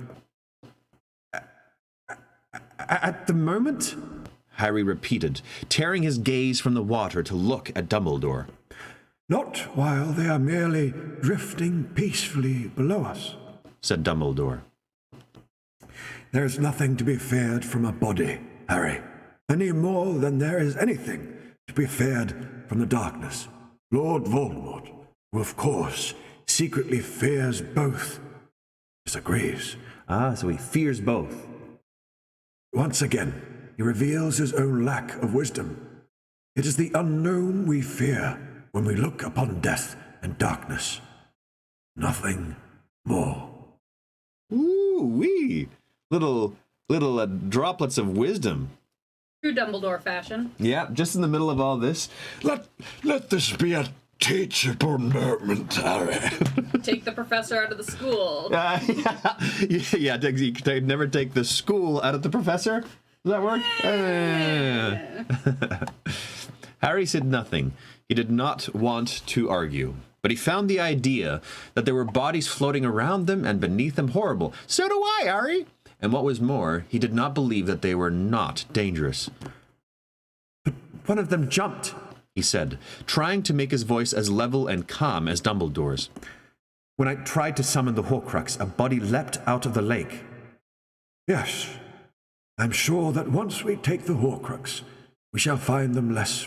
At the moment? Harry repeated, tearing his gaze from the water to look at Dumbledore. Not while they are merely drifting peacefully below us, said Dumbledore. There is nothing to be feared from a body, Harry, any more than there is anything to be feared from the darkness. Lord Voldemort, who of course secretly fears both, disagrees. Ah, so he fears both. Once again, he reveals his own lack of wisdom. It is the unknown we fear when we look upon death and darkness. Nothing more. Ooh-wee! Little droplets of wisdom. True Dumbledore fashion. Yeah, just in the middle of all this. Let this be a teachable moment, Harry. Take the professor out of the school. Never take the school out of the professor. Does that work? Harry said nothing. He did not want to argue, but he found the idea that there were bodies floating around them and beneath them horrible. So do I, Harry. And what was more, he did not believe that they were not dangerous. But one of them jumped, he said, trying to make his voice as level and calm as Dumbledore's. When I tried to summon the Horcrux, a body leapt out of the lake. Yes, I'm sure that once we take the Horcrux, we shall find them less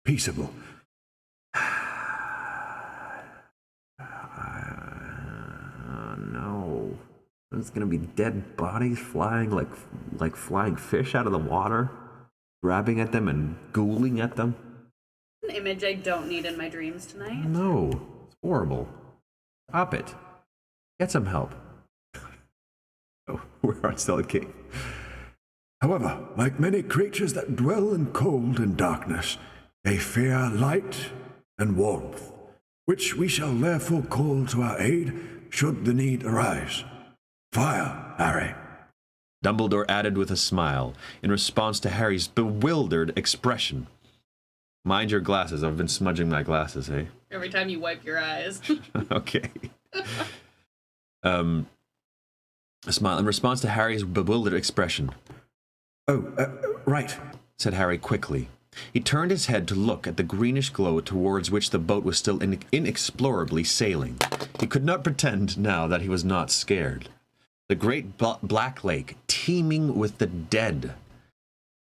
peaceable. No. There's gonna be dead bodies flying like flying fish out of the water, grabbing at them and ghouling at them. An image I don't need in my dreams tonight. No, it's horrible. Stop it. Get some help. Oh, we're on Solid Cave. However, like many creatures that dwell in cold and darkness, they fear light and warmth, which we shall therefore call to our aid should the need arise. Fire, Harry. Dumbledore added with a smile, in response to Harry's bewildered expression. Mind your glasses. I've been smudging my glasses, hey? Every time you wipe your eyes. Okay. A smile in response to Harry's bewildered expression. Oh, right. Said Harry quickly. He turned his head to look at the greenish glow towards which the boat was still inexplorably sailing. He could not pretend now that he was not scared. The great black lake, teeming with the dead.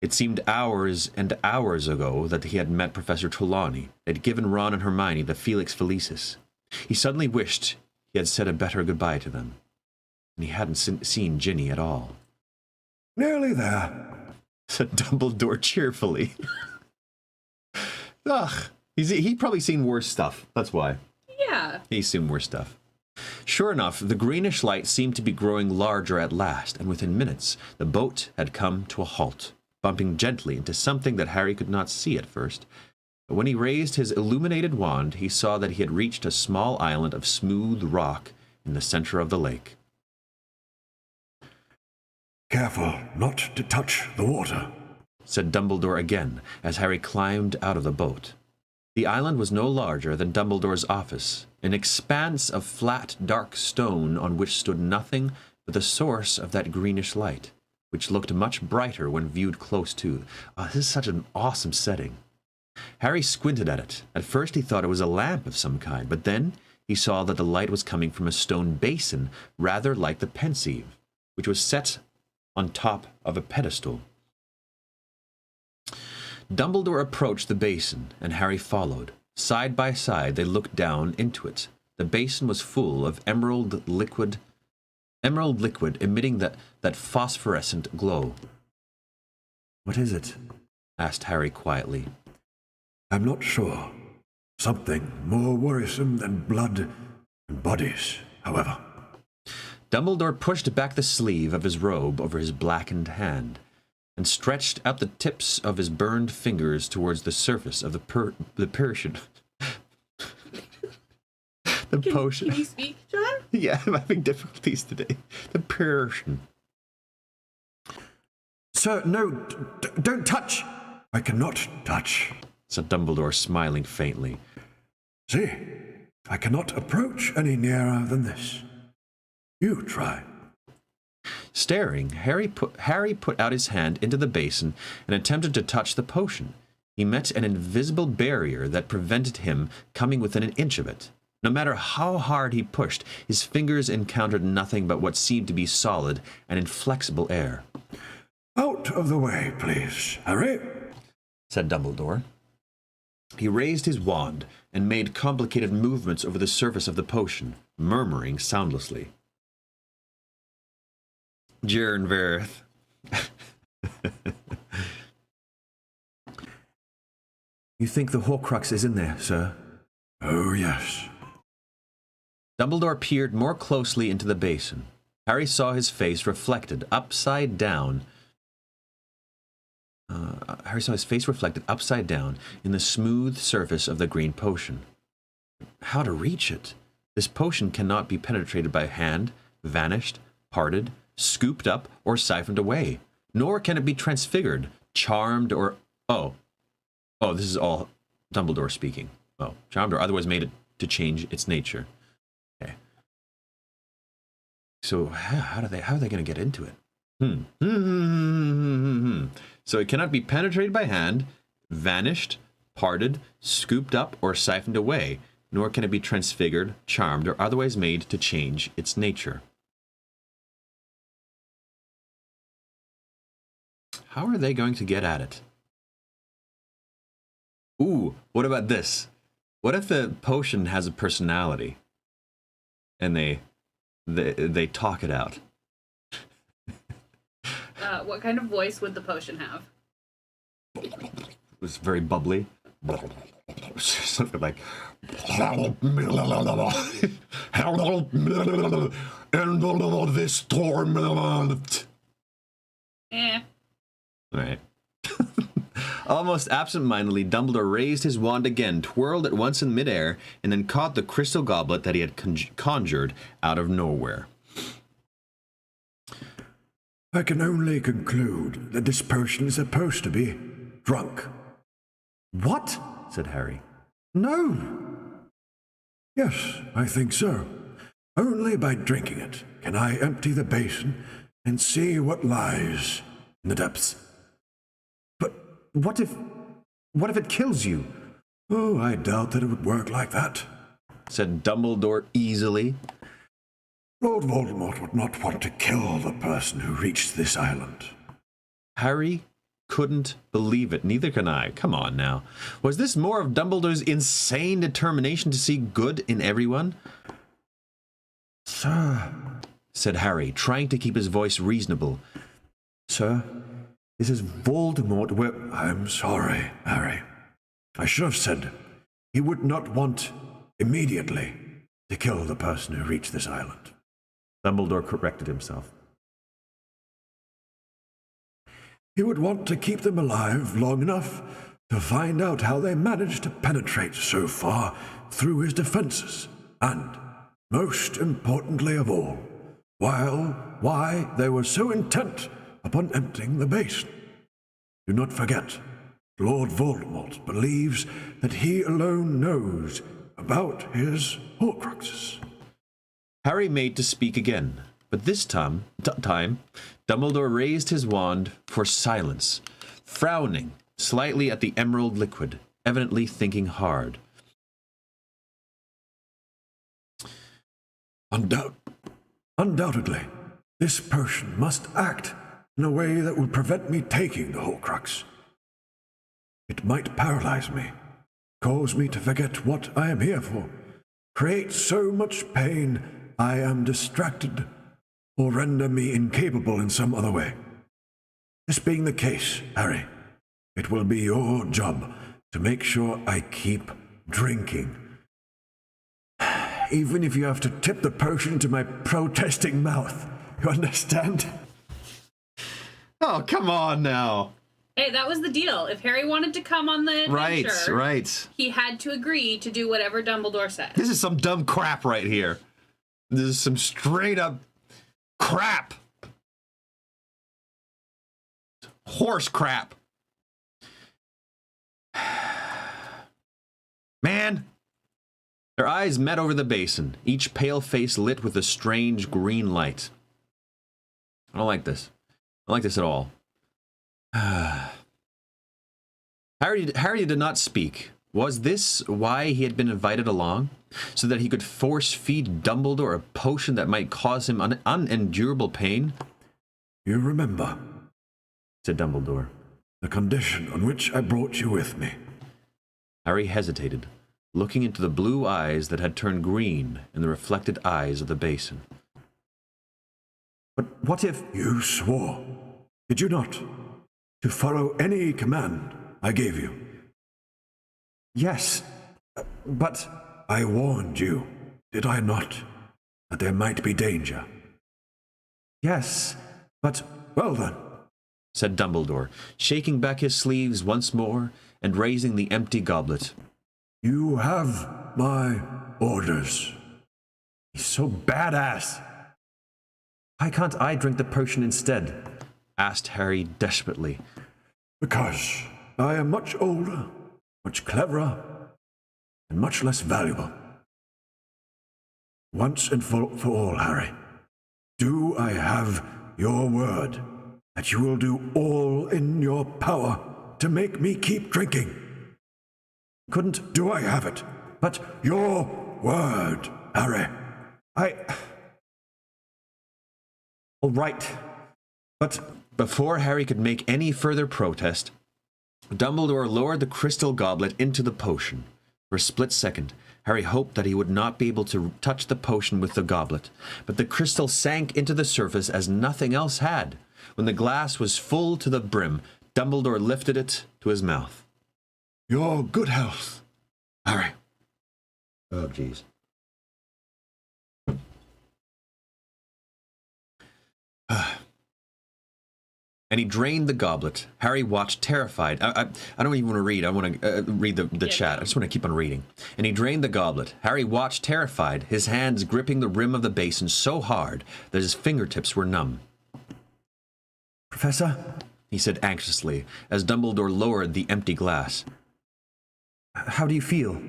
It seemed hours and hours ago that he had met Professor Trelawney, had given Ron and Hermione the Felix Felicis. He suddenly wished he had said a better goodbye to them. And he hadn't seen Ginny at all. Nearly there, said Dumbledore cheerfully. Ugh, he'd probably seen worse stuff. That's why. Yeah. He's seen worse stuff. Sure enough, the greenish light seemed to be growing larger at last, and within minutes, the boat had come to a halt, bumping gently into something that Harry could not see at first. But when he raised his illuminated wand, he saw that he had reached a small island of smooth rock in the center of the lake. Careful not to touch the water, said Dumbledore again, as Harry climbed out of the boat. The island was no larger than Dumbledore's office, an expanse of flat, dark stone on which stood nothing but the source of that greenish light, which looked much brighter when viewed close to. This is such an awesome setting. Harry squinted at it. At first he thought it was a lamp of some kind, but then he saw that the light was coming from a stone basin, rather like the Pensieve, which was set on top of a pedestal. Dumbledore approached the basin, and Harry followed. Side by side, they looked down into it. The basin was full of emerald liquid emitting that phosphorescent glow. What is it? Asked Harry quietly. I'm not sure. Something more worrisome than blood and bodies, however. Dumbledore pushed back the sleeve of his robe over his blackened hand, and stretched out the tips of his burned fingers towards the surface of the potion. Potion. Can you speak, John? Yeah, I'm having difficulties today. The potion. Sir, no, don't touch. I cannot touch, said Dumbledore, smiling faintly. See, I cannot approach any nearer than this. You try. Staring, Harry put out his hand into the basin and attempted to touch the potion. He met an invisible barrier that prevented him coming within an inch of it. No matter how hard he pushed, his fingers encountered nothing but what seemed to be solid and inflexible air. Out of the way, please, Harry, said Dumbledore. He raised his wand and made complicated movements over the surface of the potion, murmuring soundlessly. John Voth. You think the Horcrux is in there, sir? Oh, yes. Dumbledore peered more closely into the basin. Harry saw his face reflected upside down. In the smooth surface of the green potion. How to reach it? This potion cannot be penetrated by hand, vanished, parted, scooped up, or siphoned away. Nor can it be transfigured, charmed, or... Oh, this is all Dumbledore speaking. Oh, charmed or otherwise made it to change its nature. Okay. So how are they going to get into it? So it cannot be penetrated by hand, vanished, parted, scooped up, or siphoned away, nor can it be transfigured, charmed, or otherwise made to change its nature. How are they going to get at it? Ooh, what about this? What if the potion has a personality and they talk it out? What kind of voice would the potion have? It was very bubbly. Something like, end of this storm. Right. Almost absent-mindedly, Dumbledore raised his wand again, twirled it once in midair, and then caught the crystal goblet that he had conjured out of nowhere. I can only conclude that this potion is supposed to be drunk. What? said Harry. No. Yes, I think so. Only by drinking it can I empty the basin and see what lies in the depths. But what if it kills you? Oh, I doubt that it would work like that, said Dumbledore easily. Lord Voldemort would not want to kill the person who reached this island. Harry couldn't believe it. Neither can I. Come on now. Was this more of Dumbledore's insane determination to see good in everyone? Sir, said Harry, trying to keep his voice reasonable. Sir, this is Voldemort. I'm sorry, Harry. I should have said he would not want immediately to kill the person who reached this island. Dumbledore corrected himself. He would want to keep them alive long enough to find out how they managed to penetrate so far through his defenses, and, most importantly of all, why they were so intent upon emptying the basin. Do not forget, Lord Voldemort believes that he alone knows about his Horcruxes. Harry made to speak again, but this time, Dumbledore raised his wand for silence, frowning slightly at the emerald liquid, evidently thinking hard. Undoubtedly, this potion must act in a way that will prevent me taking the Horcrux. It might paralyze me, cause me to forget what I am here for, create so much pain I am distracted, or render me incapable in some other way. This being the case, Harry, it will be your job to make sure I keep drinking. Even if you have to tip the potion into my protesting mouth. You understand? Oh, come on now. Hey, that was the deal. If Harry wanted to come on the adventure, right. he had to agree to do whatever Dumbledore said. This is some dumb crap right here. This is some straight up crap. Horse crap. Man. Their eyes met over the basin, each pale face lit with a strange green light. I don't like this. I don't like this at all. Harry did not speak. Was this why he had been invited along? So that he could force-feed Dumbledore a potion that might cause him unendurable pain? You remember, said Dumbledore, the condition on which I brought you with me. Harry hesitated, looking into the blue eyes that had turned green in the reflected eyes of the basin. But what if... You swore, did you not, to follow any command I gave you? Yes, but... I warned you, did I not, that there might be danger? Yes, but... Well then, said Dumbledore, shaking back his sleeves once more and raising the empty goblet. You have my orders. He's so badass. Why can't I drink the potion instead? Asked Harry desperately. Because I am much older, much cleverer, and much less valuable. Once and for all, Harry, do I have your word that you will do all in your power to make me keep drinking? Couldn't... Do I have it? But your word, Harry. All right, but... Before Harry could make any further protest, Dumbledore lowered the crystal goblet into the potion. For a split second, Harry hoped that he would not be able to touch the potion with the goblet, but the crystal sank into the surface as nothing else had. When the glass was full to the brim, Dumbledore lifted it to his mouth. Your good health, Harry. Oh, jeez. And he drained the goblet. Harry watched terrified. I don't even want to read. I want to read the chat. I just want to keep on reading. And he drained the goblet. Harry watched terrified, his hands gripping the rim of the basin so hard that his fingertips were numb. Professor, he said anxiously, as Dumbledore lowered the empty glass. How do you feel?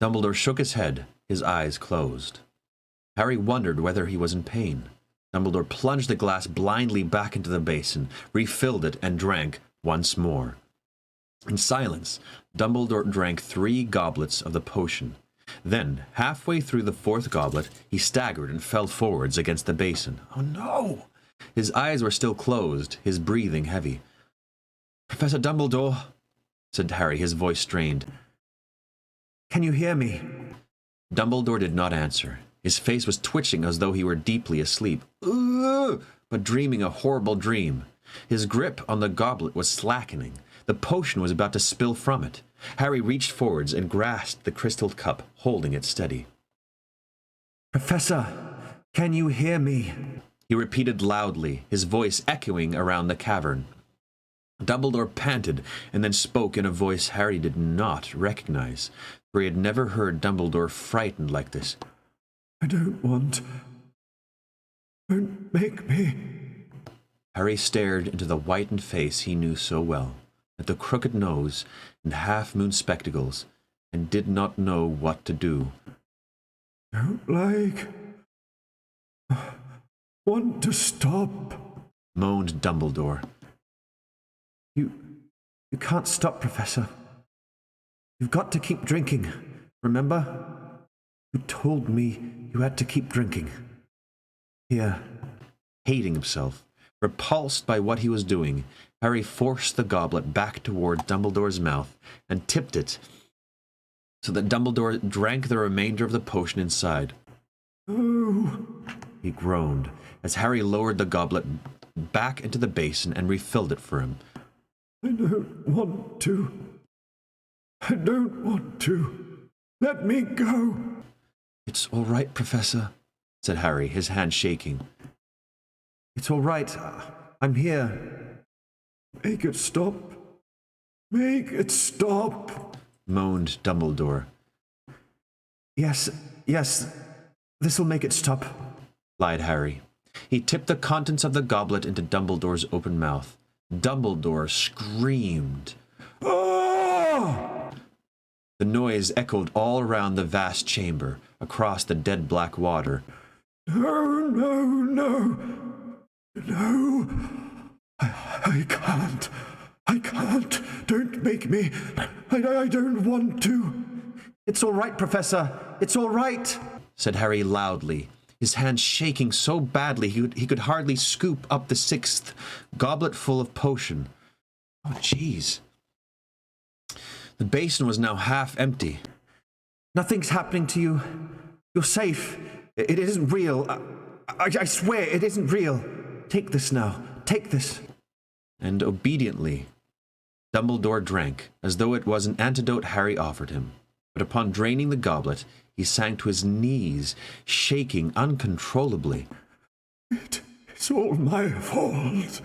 Dumbledore shook his head, his eyes closed. Harry wondered whether he was in pain. Dumbledore plunged the glass blindly back into the basin, refilled it, and drank once more. In silence, Dumbledore drank 3 goblets of the potion. Then, halfway through the 4th goblet, he staggered and fell forwards against the basin. Oh no! His eyes were still closed, his breathing heavy. "Professor Dumbledore," said Harry, his voice strained. Can you hear me? Dumbledore did not answer. His face was twitching as though he were deeply asleep, but dreaming a horrible dream. His grip on the goblet was slackening. The potion was about to spill from it. Harry reached forwards and grasped the crystal cup, holding it steady. Professor, can you hear me? He repeated loudly, his voice echoing around the cavern. Dumbledore panted and then spoke in a voice Harry did not recognize, for he had never heard Dumbledore frightened like this. I don't want... Don't make me... Harry stared into the whitened face he knew so well, at the crooked nose and half-moon spectacles, and did not know what to do. Don't like... Want to stop, moaned Dumbledore. You can't stop, Professor. You've got to keep drinking, remember? You told me you had to keep drinking. Here. Hating himself, repulsed by what he was doing, Harry forced the goblet back toward Dumbledore's mouth and tipped it so that Dumbledore drank the remainder of the potion inside. Oh, he groaned as Harry lowered the goblet back into the basin and refilled it for him. I don't want to. I don't want to. Let me go. It's all right, Professor, said Harry, his hand shaking. It's all right. I'm here. Make it stop. Make it stop, moaned Dumbledore. Yes, this'll make it stop, lied Harry. He tipped the contents of the goblet into Dumbledore's open mouth. Dumbledore screamed. Ah! The noise echoed all around the vast chamber, across the dead black water. No, no, no. No. I can't. I can't. Don't make me. I don't want to. It's all right, Professor. It's all right, said Harry loudly, his hands shaking so badly he could hardly scoop up the 6th goblet full of potion. Oh, jeez. The basin was now half empty. Nothing's happening to you. You're safe. It isn't real. I swear it isn't real. Take this now. Take this. And obediently, Dumbledore drank, as though it was an antidote Harry offered him. But upon draining the goblet, he sank to his knees, shaking uncontrollably. It's all my fault.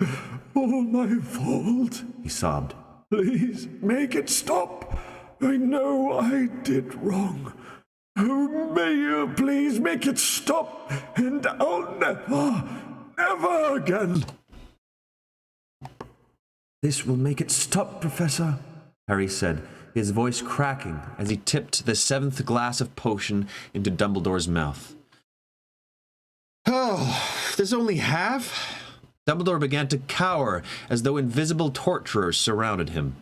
All my fault, he sobbed. Please, make it stop. I know I did wrong. Oh, may you please make it stop, and I'll never again. This will make it stop, Professor, Harry said, his voice cracking as he tipped the 7th glass of potion into Dumbledore's mouth. Oh, there's only half? Dumbledore began to cower as though invisible torturers surrounded him.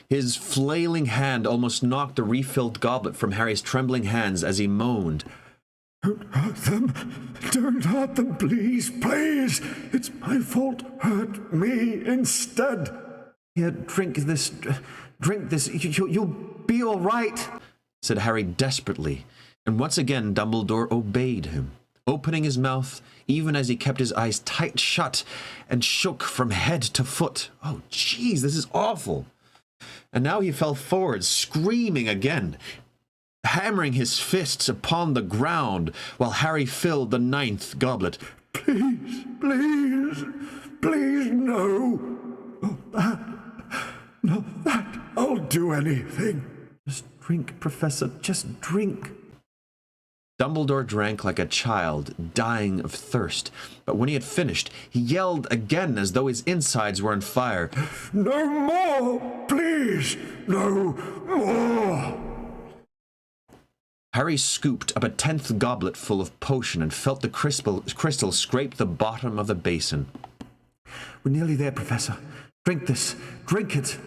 His flailing hand almost knocked the refilled goblet from Harry's trembling hands as he moaned. Don't hurt them. Don't hurt them, please, please. It's my fault. Hurt me instead. Here, drink this. Drink this. You'll be all right, said Harry desperately, and once again Dumbledore obeyed him, opening his mouth even as he kept his eyes tight shut and shook from head to foot. Oh, jeez, this is awful. And now he fell forward, screaming again, hammering his fists upon the ground while Harry filled the 9th goblet. Please, please, please, no. Not that. I'll do anything. Just drink, Professor. Just drink. Dumbledore drank like a child, dying of thirst. But when he had finished, he yelled again as though his insides were on fire. No more, please! No more! Harry scooped up a 10th goblet full of potion and felt the crystal scrape the bottom of the basin. We're nearly there, Professor. Drink this. Drink it.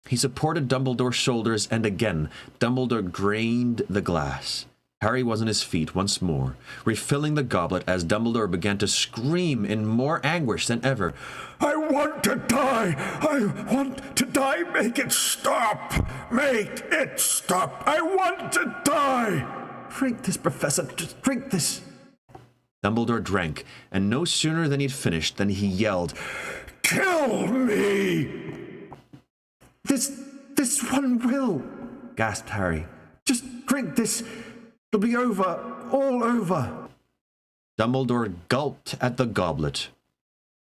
He supported Dumbledore's shoulders, and again, Dumbledore drained the glass. Harry was on his feet once more, refilling the goblet as Dumbledore began to scream in more anguish than ever. I want to die! I want to die! Make it stop! Make it stop! I want to die! Drink this, Professor. Just drink this. Dumbledore drank, and no sooner than he'd finished than he yelled, Kill me! This one will, gasped Harry. Just drink this. It'll be over. All over. Dumbledore gulped at the goblet,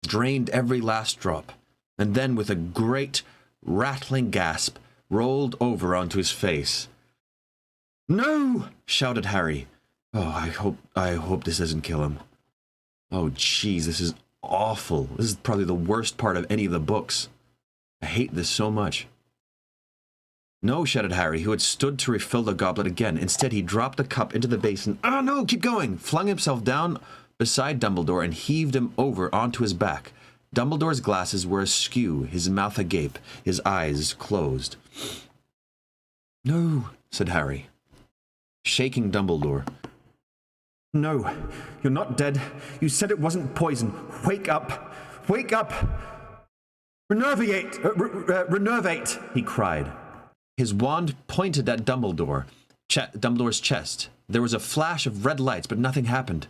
drained every last drop, and then with a great, rattling gasp, rolled over onto his face. No! Shouted Harry. Oh, I hope this doesn't kill him. Oh, jeez, this is awful. This is probably the worst part of any of the books. I hate this so much. No, shouted Harry, who had stood to refill the goblet again. Instead, he dropped the cup into the basin. Oh, no, keep going! Flung himself down beside Dumbledore and heaved him over onto his back. Dumbledore's glasses were askew, his mouth agape, his eyes closed. No, said Harry, shaking Dumbledore. No, you're not dead. You said it wasn't poison. Wake up! Wake up! Renervate! Renervate! He cried. His wand pointed at Dumbledore's chest. There was a flash of red lights, but nothing happened.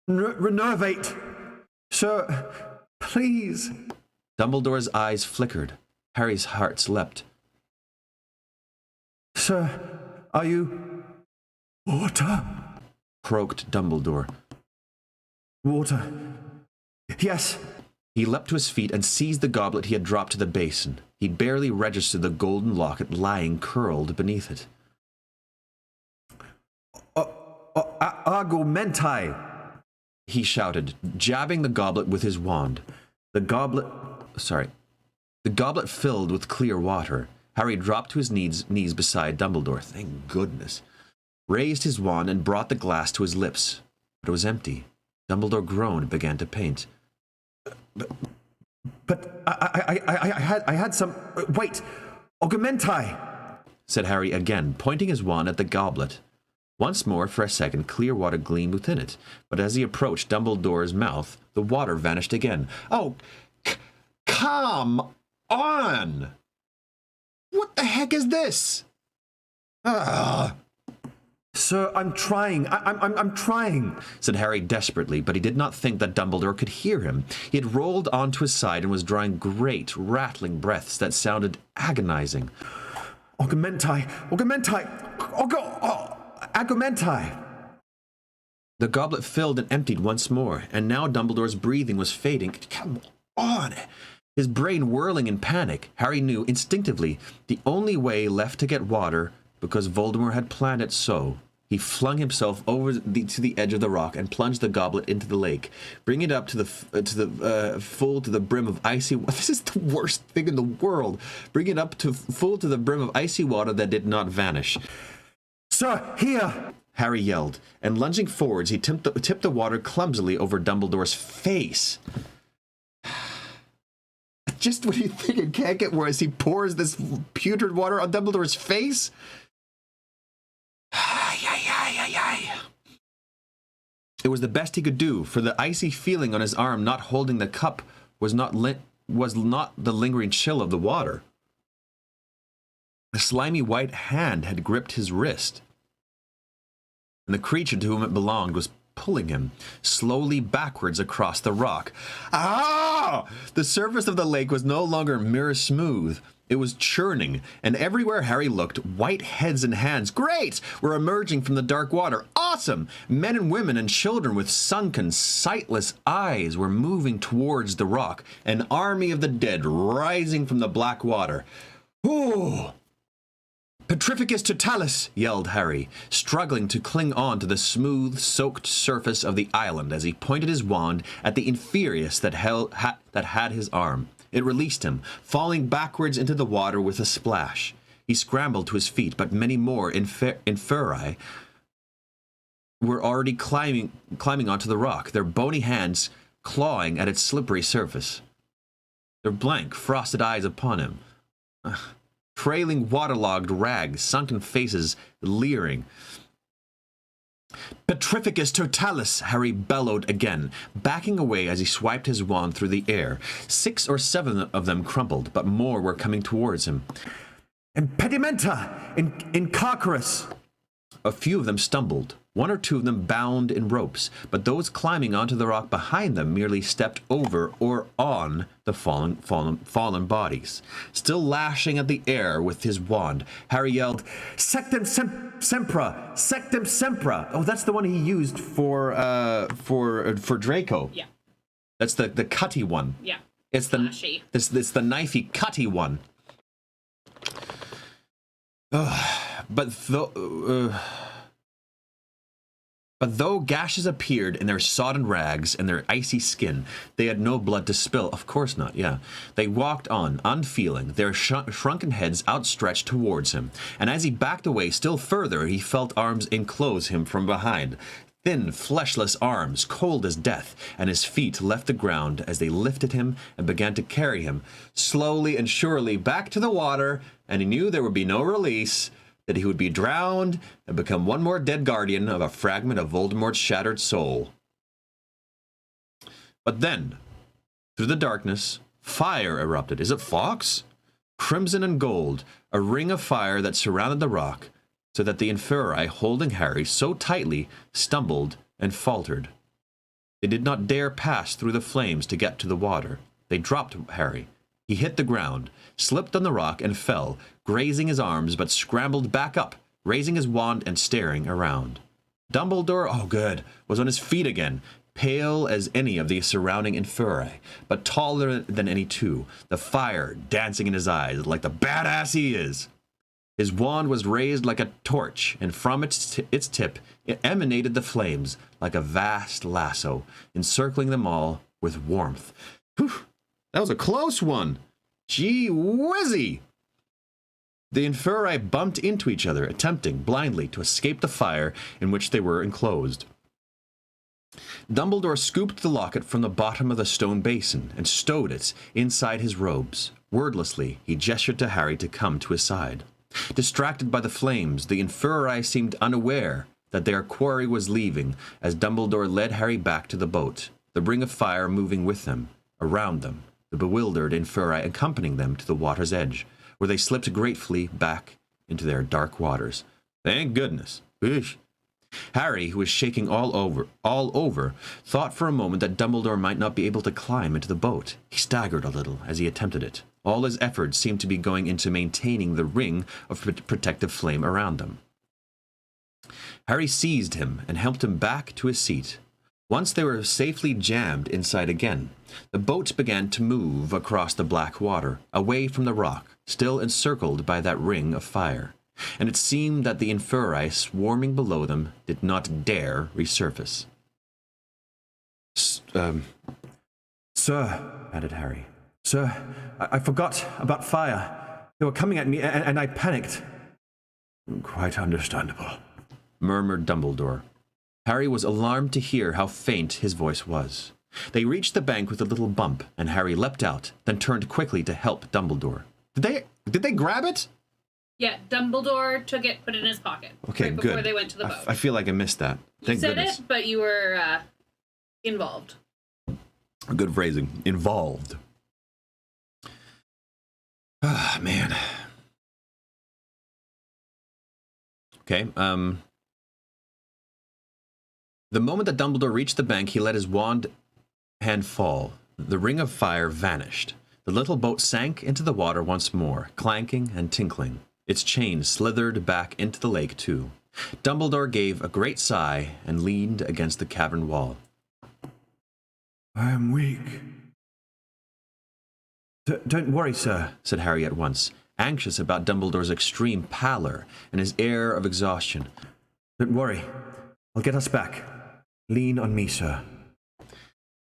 Renervate! Sir, please. Dumbledore's eyes flickered. Harry's heart leapt. Sir, are you... Water? Croaked Dumbledore. Water. Yes. He leapt to his feet and seized the goblet he had dropped to the basin. He barely registered the golden locket lying curled beneath it. Argumenti! He shouted, jabbing the goblet with his wand. The goblet filled with clear water. Harry dropped to his knees beside Dumbledore. Thank goodness. Raised his wand and brought the glass to his lips. But it was empty. Dumbledore groaned and began to paint. But I had some... Wait! Augmenti! Said Harry again, pointing his wand at the goblet. Once more, for a second, clear water gleamed within it. But as he approached Dumbledore's mouth, the water vanished again. Oh, come on! What the heck is this? Sir, I'm trying. I'm trying, said Harry desperately, but he did not think that Dumbledore could hear him. He had rolled onto his side and was drawing great, rattling breaths that sounded agonizing. Augmenti! Argumenti! The goblet filled and emptied once more, and now Dumbledore's breathing was fading. Come on! His brain whirling in panic. Harry knew instinctively the only way left to get water, because Voldemort had planned it so. He flung himself over to the edge of the rock and plunged the goblet into the lake, bringing it up to the full to the brim of icy. This is the worst thing in the world. Bring it up to full to the brim of icy water that did not vanish. Sir, here! Harry yelled, and lunging forwards, he tipped the water clumsily over Dumbledore's face. Just when you think it can't get worse, he pours this putrid water on Dumbledore's face? It was the best he could do, for the icy feeling on his arm not holding the cup was not the lingering chill of the water. A slimy white hand had gripped his wrist, and the creature to whom it belonged was pulling him slowly backwards across the rock. Ah! The surface of the lake was no longer mirror smooth. It was churning, and everywhere Harry looked, white heads and hands, great, were emerging from the dark water. Awesome! Men and women and children with sunken, sightless eyes were moving towards the rock, an army of the dead rising from the black water. Ooh! Petrificus totalis, yelled Harry, struggling to cling on to the smooth, soaked surface of the island as he pointed his wand at the Inferius that had his arm. It released him, falling backwards into the water with a splash. He scrambled to his feet, but many more Inferi were already climbing onto the rock, their bony hands clawing at its slippery surface. Their blank, frosted eyes upon him. Trailing waterlogged rags, sunken faces leering. Petrificus totalis, Harry bellowed again, backing away as he swiped his wand through the air. 6 or 7 of them crumpled, but more were coming towards him. Impedimenta! In Horcrux! A few of them stumbled. 1 or 2 of them bound in ropes, but those climbing onto the rock behind them merely stepped over or on the fallen bodies. Still lashing at the air with his wand, Harry yelled, Sectum Sempra! Sectum Sempra! Oh, that's the one he used for Draco. Yeah. That's the cutty one. Yeah. It's the knifey cutty one. But though gashes appeared in their sodden rags and their icy skin, they had no blood to spill. Of course not, yeah. They walked on, unfeeling, their shrunken heads outstretched towards him. And as he backed away still further, he felt arms enclose him from behind. Thin, fleshless arms, cold as death, and his feet left the ground as they lifted him and began to carry him, slowly and surely, back to the water, and he knew there would be no release, that he would be drowned and become one more dead guardian of a fragment of Voldemort's shattered soul. But then, through the darkness, fire erupted. Is it Fawkes? Crimson and gold, a ring of fire that surrounded the rock, so that the Inferi, holding Harry so tightly, stumbled and faltered. They did not dare pass through the flames to get to the water. They dropped Harry. He hit the ground, slipped on the rock, and fell, grazing his arms, but scrambled back up, raising his wand and staring around. Dumbledore, oh good, was on his feet again, pale as any of the surrounding Inferi, but taller than any two, the fire dancing in his eyes like the badass he is. His wand was raised like a torch, and from its tip it emanated the flames like a vast lasso, encircling them all with warmth. Whew, that was a close one. Gee whizzy! The Inferi bumped into each other, attempting blindly to escape the fire in which they were enclosed. Dumbledore scooped the locket from the bottom of the stone basin and stowed it inside his robes. Wordlessly, he gestured to Harry to come to his side. Distracted by the flames, the Inferi seemed unaware that their quarry was leaving as Dumbledore led Harry back to the boat, the ring of fire moving with them, around them, the bewildered Inferi accompanying them to the water's edge, where they slipped gratefully back into their dark waters. Thank goodness. Eesh. Harry, who was shaking all over, thought for a moment that Dumbledore might not be able to climb into the boat. He staggered a little as he attempted it. All his efforts seemed to be going into maintaining the ring of protective flame around them. Harry seized him and helped him back to his seat. Once they were safely jammed inside again, the boat began to move across the black water, away from the rock, still encircled by that ring of fire. And it seemed that the Inferi swarming below them did not dare resurface. Sir, added Harry. Sir, I forgot about fire. They were coming at me, and I panicked. Quite understandable, murmured Dumbledore. Harry was alarmed to hear how faint his voice was. They reached the bank with a little bump, and Harry leapt out, then turned quickly to help Dumbledore. Did they grab it? Yeah, Dumbledore took it, put it in his pocket. Okay, right good. Before they went to the boat. I feel like I missed that. Thank you said goodness. it, but you were involved. Good phrasing. Involved. Ah, man. Okay, the moment that Dumbledore reached the bank, he let his wand hand fall. The ring of fire vanished. The little boat sank into the water once more, clanking and tinkling. Its chain slithered back into the lake, too. Dumbledore gave a great sigh and leaned against the cavern wall. I am weak. Don't worry, sir, said Harry at once, anxious about Dumbledore's extreme pallor and his air of exhaustion. Don't worry. I'll get us back. Lean on me, sir.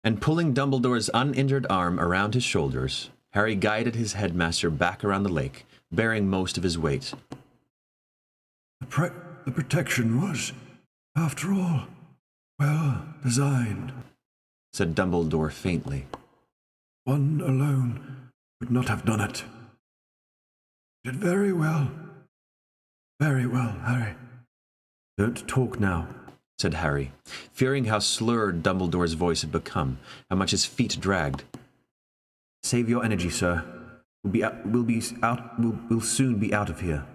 And pulling Dumbledore's uninjured arm around his shoulders, Harry guided his headmaster back around the lake, bearing most of his weight. The protection was, after all, well designed. Said Dumbledore faintly. One alone would not have done it. You did very well. Very well, Harry. Don't talk now, said Harry, fearing how slurred Dumbledore's voice had become, how much his feet dragged. Save your energy, sir. We'll soon be out of here.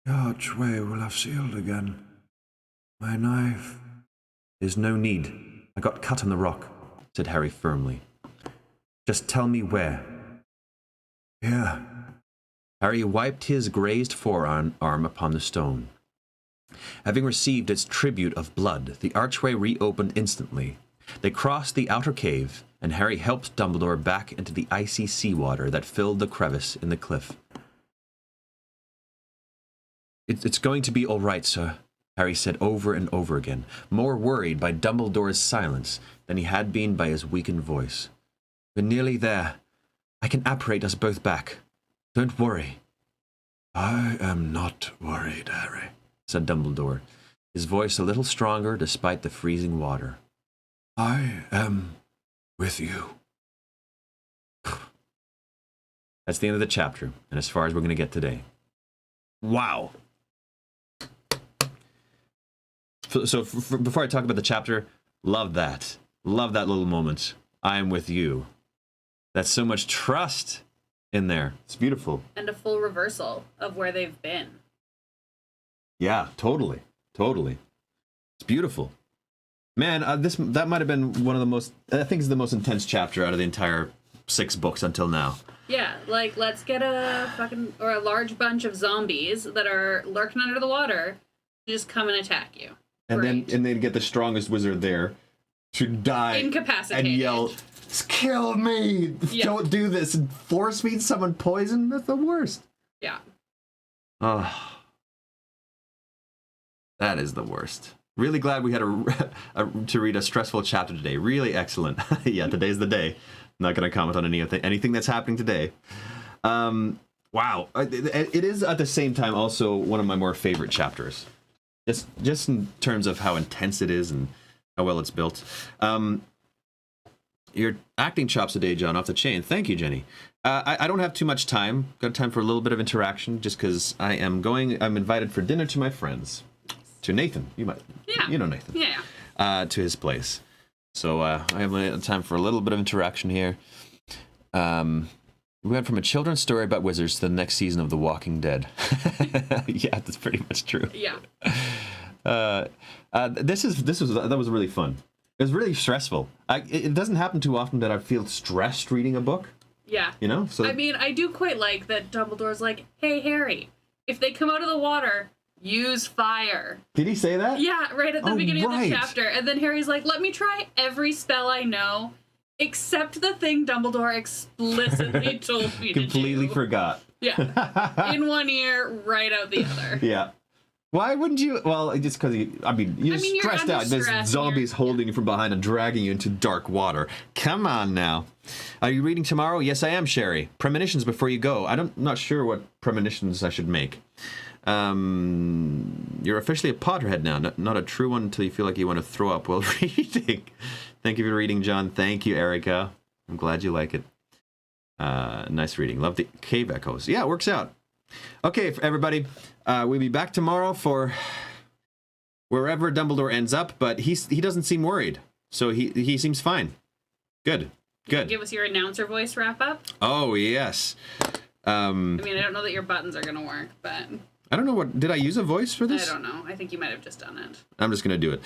The archway will have sealed again. My knife. There's no need. I got cut on the rock, said Harry firmly. Just tell me where. Here. Harry wiped his grazed forearm upon the stone. Having received its tribute of blood, the archway reopened instantly. They crossed the outer cave, and Harry helped Dumbledore back into the icy seawater that filled the crevice in the cliff. It's going to be all right, sir, Harry said over and over again, more worried by Dumbledore's silence than he had been by his weakened voice. We're nearly there. I can apparate us both back. Don't worry. I am not worried, Harry, said Dumbledore, his voice a little stronger despite the freezing water. I am with you. That's the end of the chapter, and as far as we're going to get today. Wow. So before I talk about the chapter, love that. Love that little moment. I am with you. That's so much trust in there. It's beautiful. And a full reversal of where they've been. Yeah, totally. Totally. It's beautiful. Man, that might have been one of the most, I think it's the most intense chapter out of the entire 6 books until now. Yeah, like, let's get a large bunch of zombies that are lurking under the water to just come and attack you. And then get the strongest wizard there to die. Incapacitated. And yell, kill me! Yep. Don't do this! And force feed someone poison? That's the worst. Yeah. Oh. That is the worst. Really glad we had to read a stressful chapter today. Really excellent. Yeah, today's the day. I'm not going to comment on anything that's happening today. Wow. It is at the same time also one of my more favorite chapters. Just in terms of how intense it is and how well it's built. Your acting chops today, John, off the chain. Thank you, Jenny. I don't have too much time. Got time for a little bit of interaction just because I'm invited for dinner to my friends. To Nathan. You know Nathan. Yeah. To his place. So I have time for a little bit of interaction here. We went from a children's story about wizards to the next season of The Walking Dead. Yeah, that's pretty much true. Yeah. That was really fun. It was really stressful. It doesn't happen too often that I feel stressed reading a book. Yeah. You know? So I mean, I do quite like that Dumbledore's like, hey, Harry, if they come out of the water, use fire. Did he say that? Yeah, right at the beginning of the chapter. And then Harry's like, let me try every spell I know, except the thing Dumbledore explicitly told me to do. Completely forgot. Yeah. In one ear, right out the other. Yeah. Why wouldn't you? Well, just because you're stressed out. There's zombies holding you from behind and dragging you into dark water. Come on now. Are you reading tomorrow? Yes, I am, Sherry. Premonitions before you go. I'm not sure what premonitions I should make. You're officially a Potterhead now, not a true one until you feel like you want to throw up while reading. Thank you for reading, John. Thank you, Erica. I'm glad you like it. Nice reading. Love the cave echoes. Yeah, it works out. Okay, everybody, we'll be back tomorrow for wherever Dumbledore ends up, but he doesn't seem worried, so he seems fine. Good. Give us your announcer voice wrap up. Oh yes. I mean, I don't know that your buttons are gonna work, but I don't know did I use a voice for this? I don't know. I think you might have just done it. I'm just gonna do it.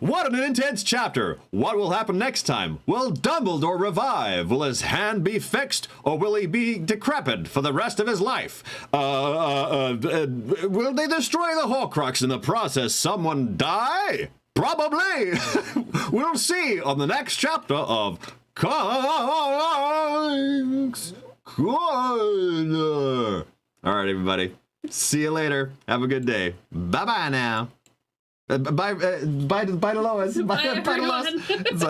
What an intense chapter! What will happen next time? Will Dumbledore revive? Will his hand be fixed, or will he be decrepit for the rest of his life? Will they destroy the Horcrux in the process? Someone die? Probably! We'll see on the next chapter of Cox Corner. right, everybody. See you later. Have a good day. Bye-bye now. Bye to Lois. Bye, To Lois. everyone. So